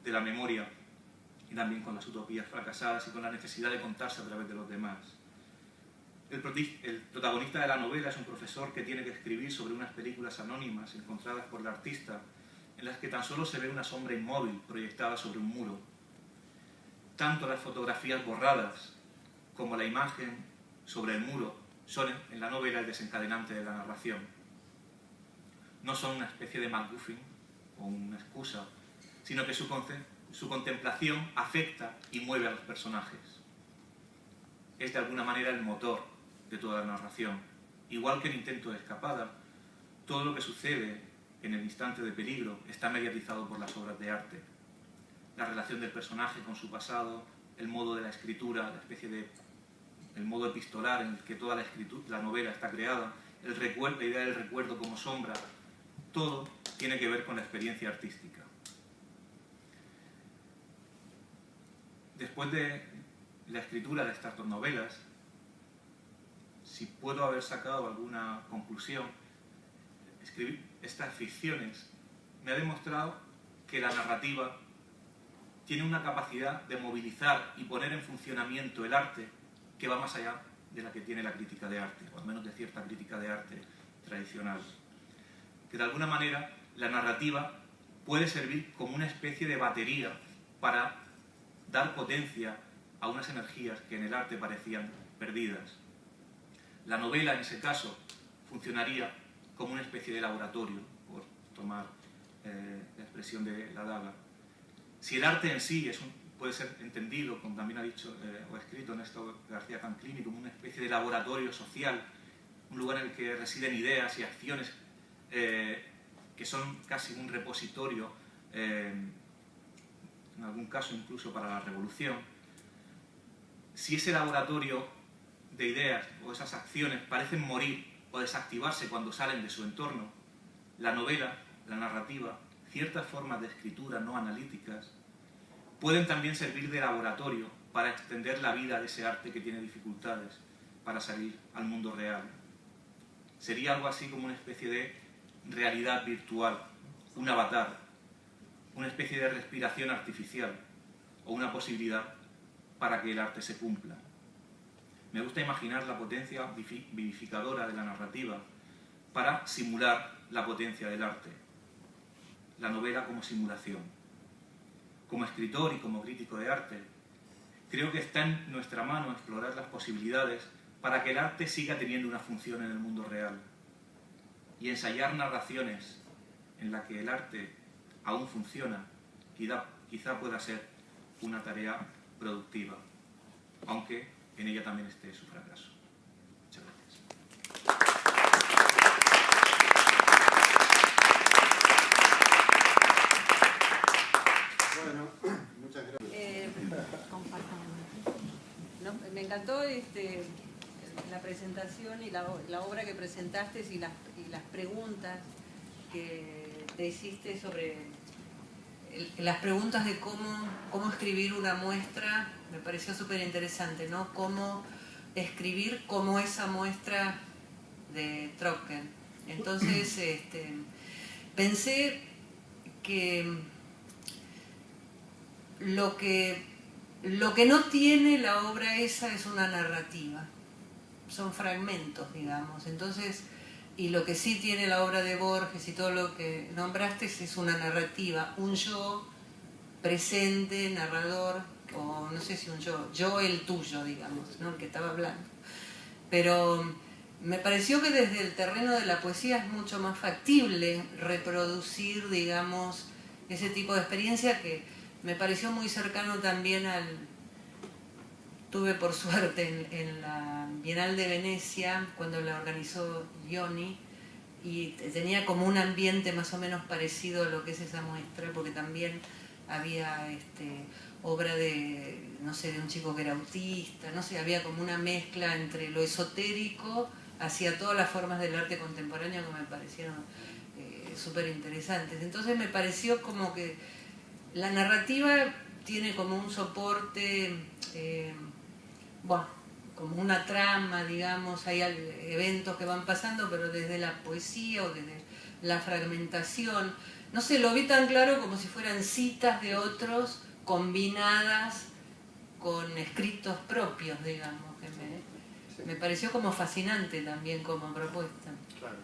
la memoria, y también con las utopías fracasadas y con la necesidad de contarse a través de los demás. El protagonista de la novela es un profesor que tiene que escribir sobre unas películas anónimas encontradas por la artista, en las que tan solo se ve una sombra inmóvil proyectada sobre un muro. Tanto las fotografías borradas como la imagen sobre el muro son en la novela el desencadenante de la narración. No son una especie de MacGuffin o una excusa, sino que su contemplación afecta y mueve a los personajes. Es de alguna manera el motor de toda la narración. Igual que en Intento de escapada, todo lo que sucede en El instante de peligro está mediatizado por las obras de arte. La relación del personaje con su pasado, el modo de la escritura, el modo epistolar en el que toda la novela está creada, la idea del recuerdo como sombra, todo tiene que ver con la experiencia artística. Después de la escritura de estas dos novelas, si puedo haber sacado alguna conclusión, escribir estas ficciones me ha demostrado que la narrativa tiene una capacidad de movilizar y poner en funcionamiento el arte que va más allá de la que tiene la crítica de arte, o al menos de cierta crítica de arte tradicional. Que de alguna manera la narrativa puede servir como una especie de batería para dar potencia a unas energías que en el arte parecían perdidas. La novela, en ese caso, funcionaría como una especie de laboratorio, por tomar la expresión de la daga. Si el arte en sí puede ser entendido, como también ha dicho o escrito Néstor García Canclini, como una especie de laboratorio social, un lugar en el que residen ideas y acciones que son casi un repositorio, en algún caso incluso para la revolución. Si ese laboratorio de ideas o esas acciones parecen morir o desactivarse cuando salen de su entorno, la novela, la narrativa, ciertas formas de escritura no analíticas pueden también servir de laboratorio para extender la vida de ese arte que tiene dificultades para salir al mundo real. Sería algo así como una especie de realidad virtual, un avatar, una especie de respiración artificial o una posibilidad para que el arte se cumpla. Me gusta imaginar la potencia vivificadora de la narrativa para simular la potencia del arte. La novela como simulación. Como escritor y como crítico de arte, creo que está en nuestra mano explorar las posibilidades para que el arte siga teniendo una función en el mundo real y ensayar narraciones en las que el arte aún funciona, quizá pueda ser una tarea productiva, aunque en ella también esté su fracaso. Muchas gracias. Bueno, muchas gracias. No, me encantó la presentación y la obra que presentaste y las preguntas que te hiciste sobre las preguntas de cómo escribir una muestra. Me pareció súper interesante, ¿no? Cómo escribir como esa muestra de Trocken. Entonces pensé que lo que no tiene la obra esa es una narrativa, son fragmentos, digamos. Entonces, y lo que sí tiene la obra de Borges y todo lo que nombraste es una narrativa, un yo presente, narrador, o no sé si un yo el tuyo, digamos, ¿no? El que estaba hablando. Pero me pareció que desde el terreno de la poesía es mucho más factible reproducir, digamos, ese tipo de experiencia que me pareció muy cercano también tuve por suerte en la Bienal de Venecia, cuando la organizó Ioni, y tenía como un ambiente más o menos parecido a lo que es esa muestra, porque también había obra de, no sé, de un chico que era autista, no sé, había como una mezcla entre lo esotérico hacia todas las formas del arte contemporáneo que me parecieron súper interesantes. Entonces me pareció como que la narrativa tiene como un soporte, como una trama, digamos, hay eventos que van pasando, pero desde la poesía o desde la fragmentación, no sé, lo vi tan claro como si fueran citas de otros combinadas con escritos propios, digamos, que me pareció como fascinante también como propuesta. Claro.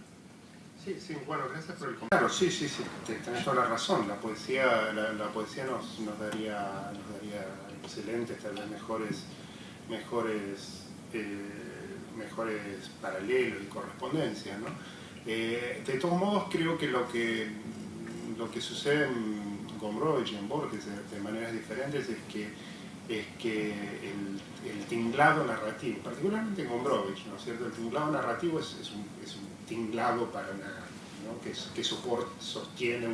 Sí, bueno, gracias por el comentario. Claro, sí, tenés toda la razón. La poesía nos daría excelentes, tal vez mejores paralelos y correspondencias, ¿no? De todos modos, creo que lo que sucede en Gombrowicz y en Borges de maneras diferentes es que el tinglado narrativo, particularmente en Gombrowicz, ¿no es cierto? El tinglado narrativo es un tinglado para ¿no? que sostiene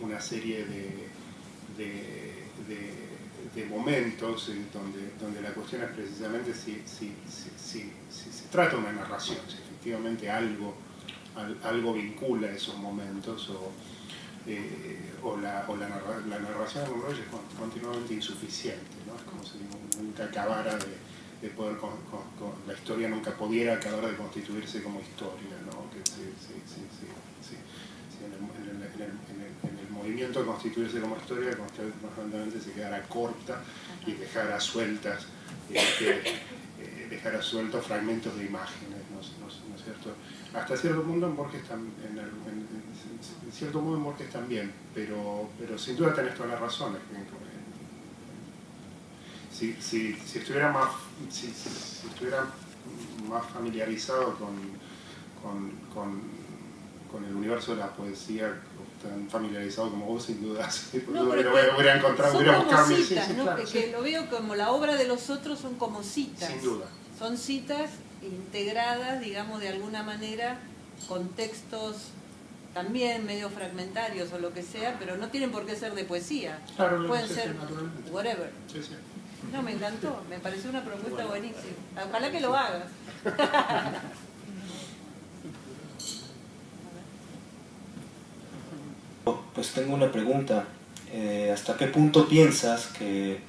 una serie de momentos donde la cuestión es precisamente si se trata de una narración, si efectivamente algo vincula esos momentos o la narración de Gombrowicz es continuamente insuficiente, ¿no? Es como si nunca acabara de poder, la historia nunca pudiera acabar de constituirse como historia, ¿no? Que en el movimiento de constituirse como historia constantemente se quedara corta y dejara sueltos fragmentos de imágenes, ¿no es cierto? Hasta cierto punto en Borges en cierto modo en Borges también, pero sin duda tenés toda la razón. Si estuviera más familiarizado con el universo de la poesía, tan familiarizado como vos, sin duda, hubiera encontrado, hubiera buscado mis citas, ¿no? claro, que lo veo como la obra de los otros son como citas. Sin duda. Son citas integradas, digamos, de alguna manera, con textos también medio fragmentarios o lo que sea, pero no tienen por qué ser de poesía. Claro, pueden ser whatever. Sí. No, me encantó, me pareció una propuesta buenísima. Ojalá que lo hagas. Pues tengo una pregunta. ¿Hasta qué punto piensas que,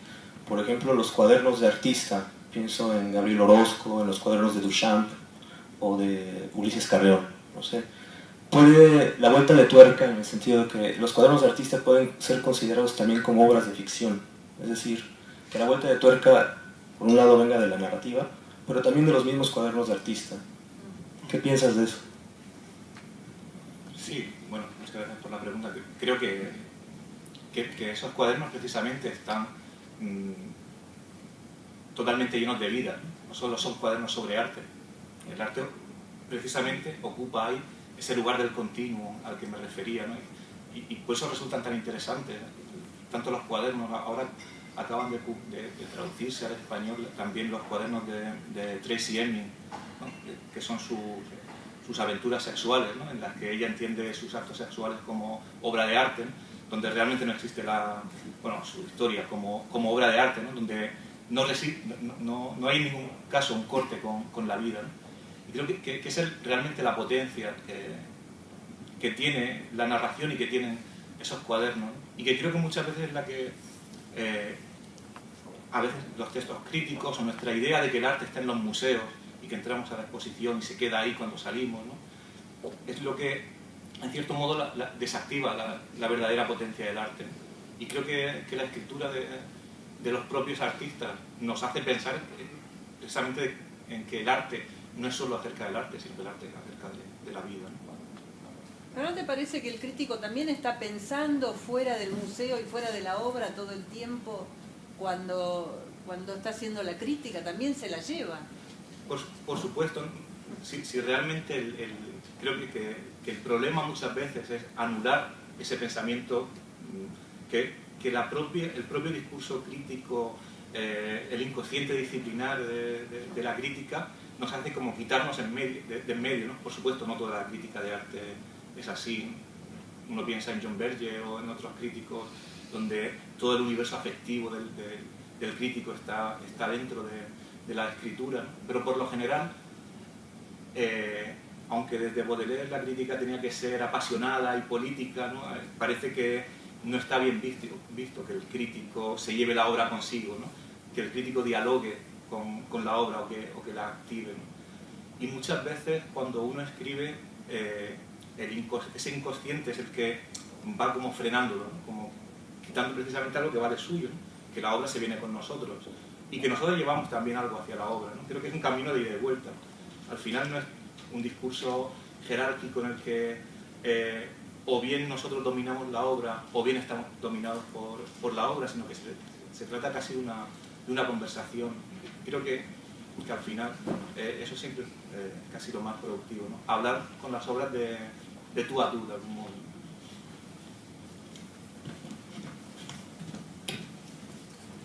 por ejemplo, los cuadernos de artista, pienso en Gabriel Orozco, en los cuadernos de Duchamp o de Ulises Carreón, no sé, puede la vuelta de tuerca en el sentido de que los cuadernos de artista pueden ser considerados también como obras de ficción? Es decir, que la vuelta de tuerca, por un lado, venga de la narrativa, pero también de los mismos cuadernos de artista. ¿Qué piensas de eso? Sí, bueno, muchas gracias por la pregunta. Creo que esos cuadernos precisamente están totalmente llenos de vida. No solo son cuadernos sobre arte. El arte precisamente ocupa ahí ese lugar del continuo al que me refería, ¿no? Y por eso resultan tan interesantes, ¿no? tanto los cuadernos, ahora acaban de traducirse al español también los cuadernos de Tracy Emin, ¿no? que son sus aventuras sexuales, ¿no? En las que ella entiende sus actos sexuales como obra de arte, ¿no? Donde realmente no existe su historia como obra de arte, ¿no? Donde no hay en ningún caso un corte con la vida, ¿no? Y creo que es realmente la potencia que tiene la narración y que tienen esos cuadernos, ¿no? Y que creo que muchas veces es la que a veces los textos críticos o nuestra idea de que el arte está en los museos y que entramos a la exposición y se queda ahí cuando salimos, ¿no? Es lo que en cierto modo desactiva la verdadera potencia del arte. Y creo que la escritura de los propios artistas nos hace pensar precisamente en que el arte no es solo acerca del arte, sino que el arte es acerca de la vida, ¿no? ¿Pero no te parece que el crítico también está pensando fuera del museo y fuera de la obra todo el tiempo cuando está haciendo la crítica? También se la lleva. Por supuesto, si realmente creo que el problema muchas veces es anular ese pensamiento que el propio discurso crítico, el inconsciente disciplinar de la crítica nos hace como quitarnos de en medio, ¿no? Por supuesto, no toda la crítica de arte es así. Uno piensa en John Berger o en otros críticos donde todo el universo afectivo del crítico está dentro de la escritura, ¿no? Pero por lo general, aunque desde Baudelaire la crítica tenía que ser apasionada y política, ¿no? Parece que no está bien visto que el crítico se lleve la obra consigo, ¿no? Que el crítico dialogue con la obra o que la active, ¿no? Y muchas veces cuando uno escribe, ese inconsciente es el que va como frenándolo, ¿no? Como quitando precisamente algo que va de suyo, ¿no? Que la obra se viene con nosotros y que nosotros llevamos también algo hacia la obra, ¿no? Creo que es un camino de ida y vuelta. Al final no es un discurso jerárquico en el que o bien nosotros dominamos la obra o bien estamos dominados por la obra, sino que se trata casi de una conversación. Creo que al final eso siempre es casi lo más productivo, ¿no? Hablar con las obras de tú a tú, de algún modo.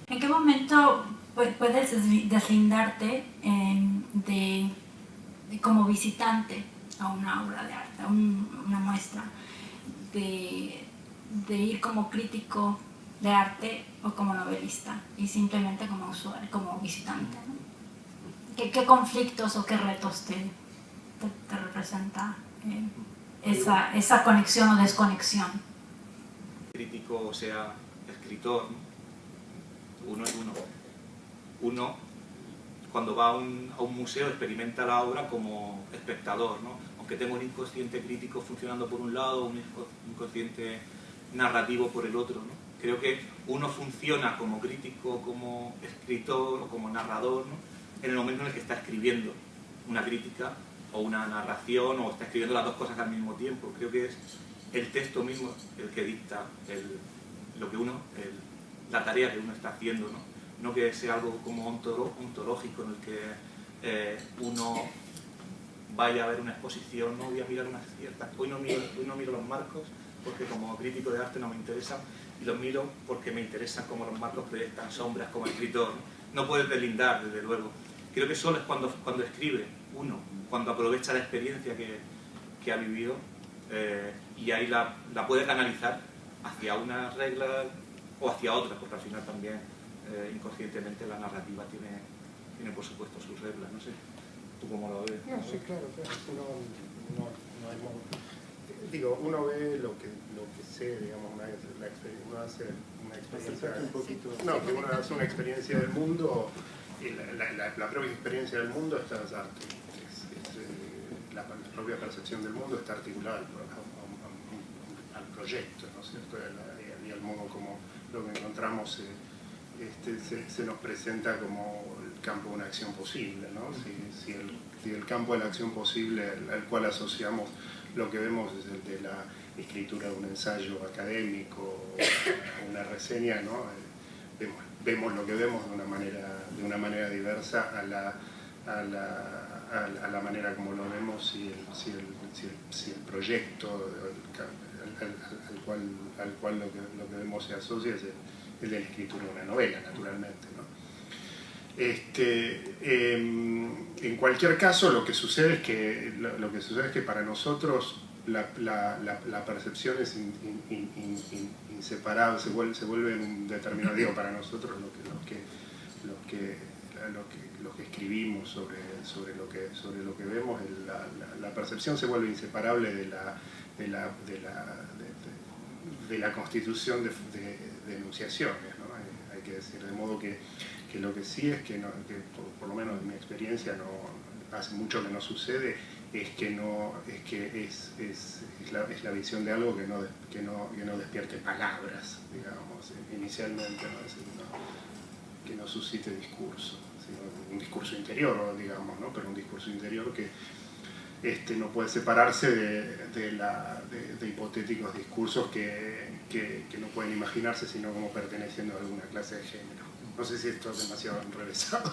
¿En qué momento puedes deslindarte de como visitante a una obra de arte, a una muestra, de ir como crítico de arte o como novelista y simplemente como usuario, como visitante, ¿no? ¿Qué conflictos o qué retos te representa esa conexión o desconexión? Crítico, o sea, escritor, ¿no? Uno es uno. Uno, cuando va a un museo, experimenta la obra como espectador, ¿no? Aunque tenga un inconsciente crítico funcionando por un lado, un inconsciente narrativo por el otro, ¿no? Creo que uno funciona como crítico, como escritor o como narrador, ¿no? En el momento en el que está escribiendo una crítica o una narración o está escribiendo las dos cosas al mismo tiempo. Creo que es el texto mismo el que dicta la tarea que uno está haciendo, ¿no? No que sea algo como ontológico en el que uno vaya a ver una exposición, no voy a mirar unas ciertas, hoy no miro los marcos porque como crítico de arte no me interesan y los miro porque me interesa cómo los marcos proyectan sombras como escritor, ¿no? No puedes deslindar, desde luego. Creo que solo es cuando escribe uno, cuando aprovecha la experiencia que ha vivido y ahí la puede canalizar hacia una regla o hacia otra, porque al final también inconscientemente la narrativa tiene por supuesto sus reglas. No sé, ¿tú cómo lo ves? No, sí, claro. No hay modo. Digo, uno ve lo que sé, digamos, uno hace una experiencia... Un poquito. No, que uno hace una experiencia del mundo, y la propia experiencia del mundo está la propia percepción del mundo está articulada al proyecto, ¿no es cierto? Y al modo como lo que encontramos se nos presenta como el campo de una acción posible, ¿no? Si el campo de la acción posible al cual asociamos lo que vemos es el de la escritura de un ensayo académico o una reseña, ¿no? Vemos lo que vemos de una manera diversa a la manera como lo vemos si el proyecto, al cual lo que vemos se asocia es el de la escritura de una novela, naturalmente, ¿no? En cualquier caso, lo que sucede es que para nosotros la percepción es inseparable, se vuelve en un determinado, digo, para nosotros los que escribimos sobre lo que vemos, la percepción se vuelve inseparable de la constitución de enunciaciones, ¿no? Hay que decir, de modo que lo que sí es que por lo menos en mi experiencia hace mucho que no sucede, es la visión de algo que no despierte palabras, digamos, inicialmente, ¿no? Que no suscite discurso, sino un discurso interior, digamos, ¿no? Pero un discurso interior que no puede separarse de hipotéticos discursos que no pueden imaginarse sino como perteneciendo a alguna clase de género. No sé si esto es demasiado enrevesado.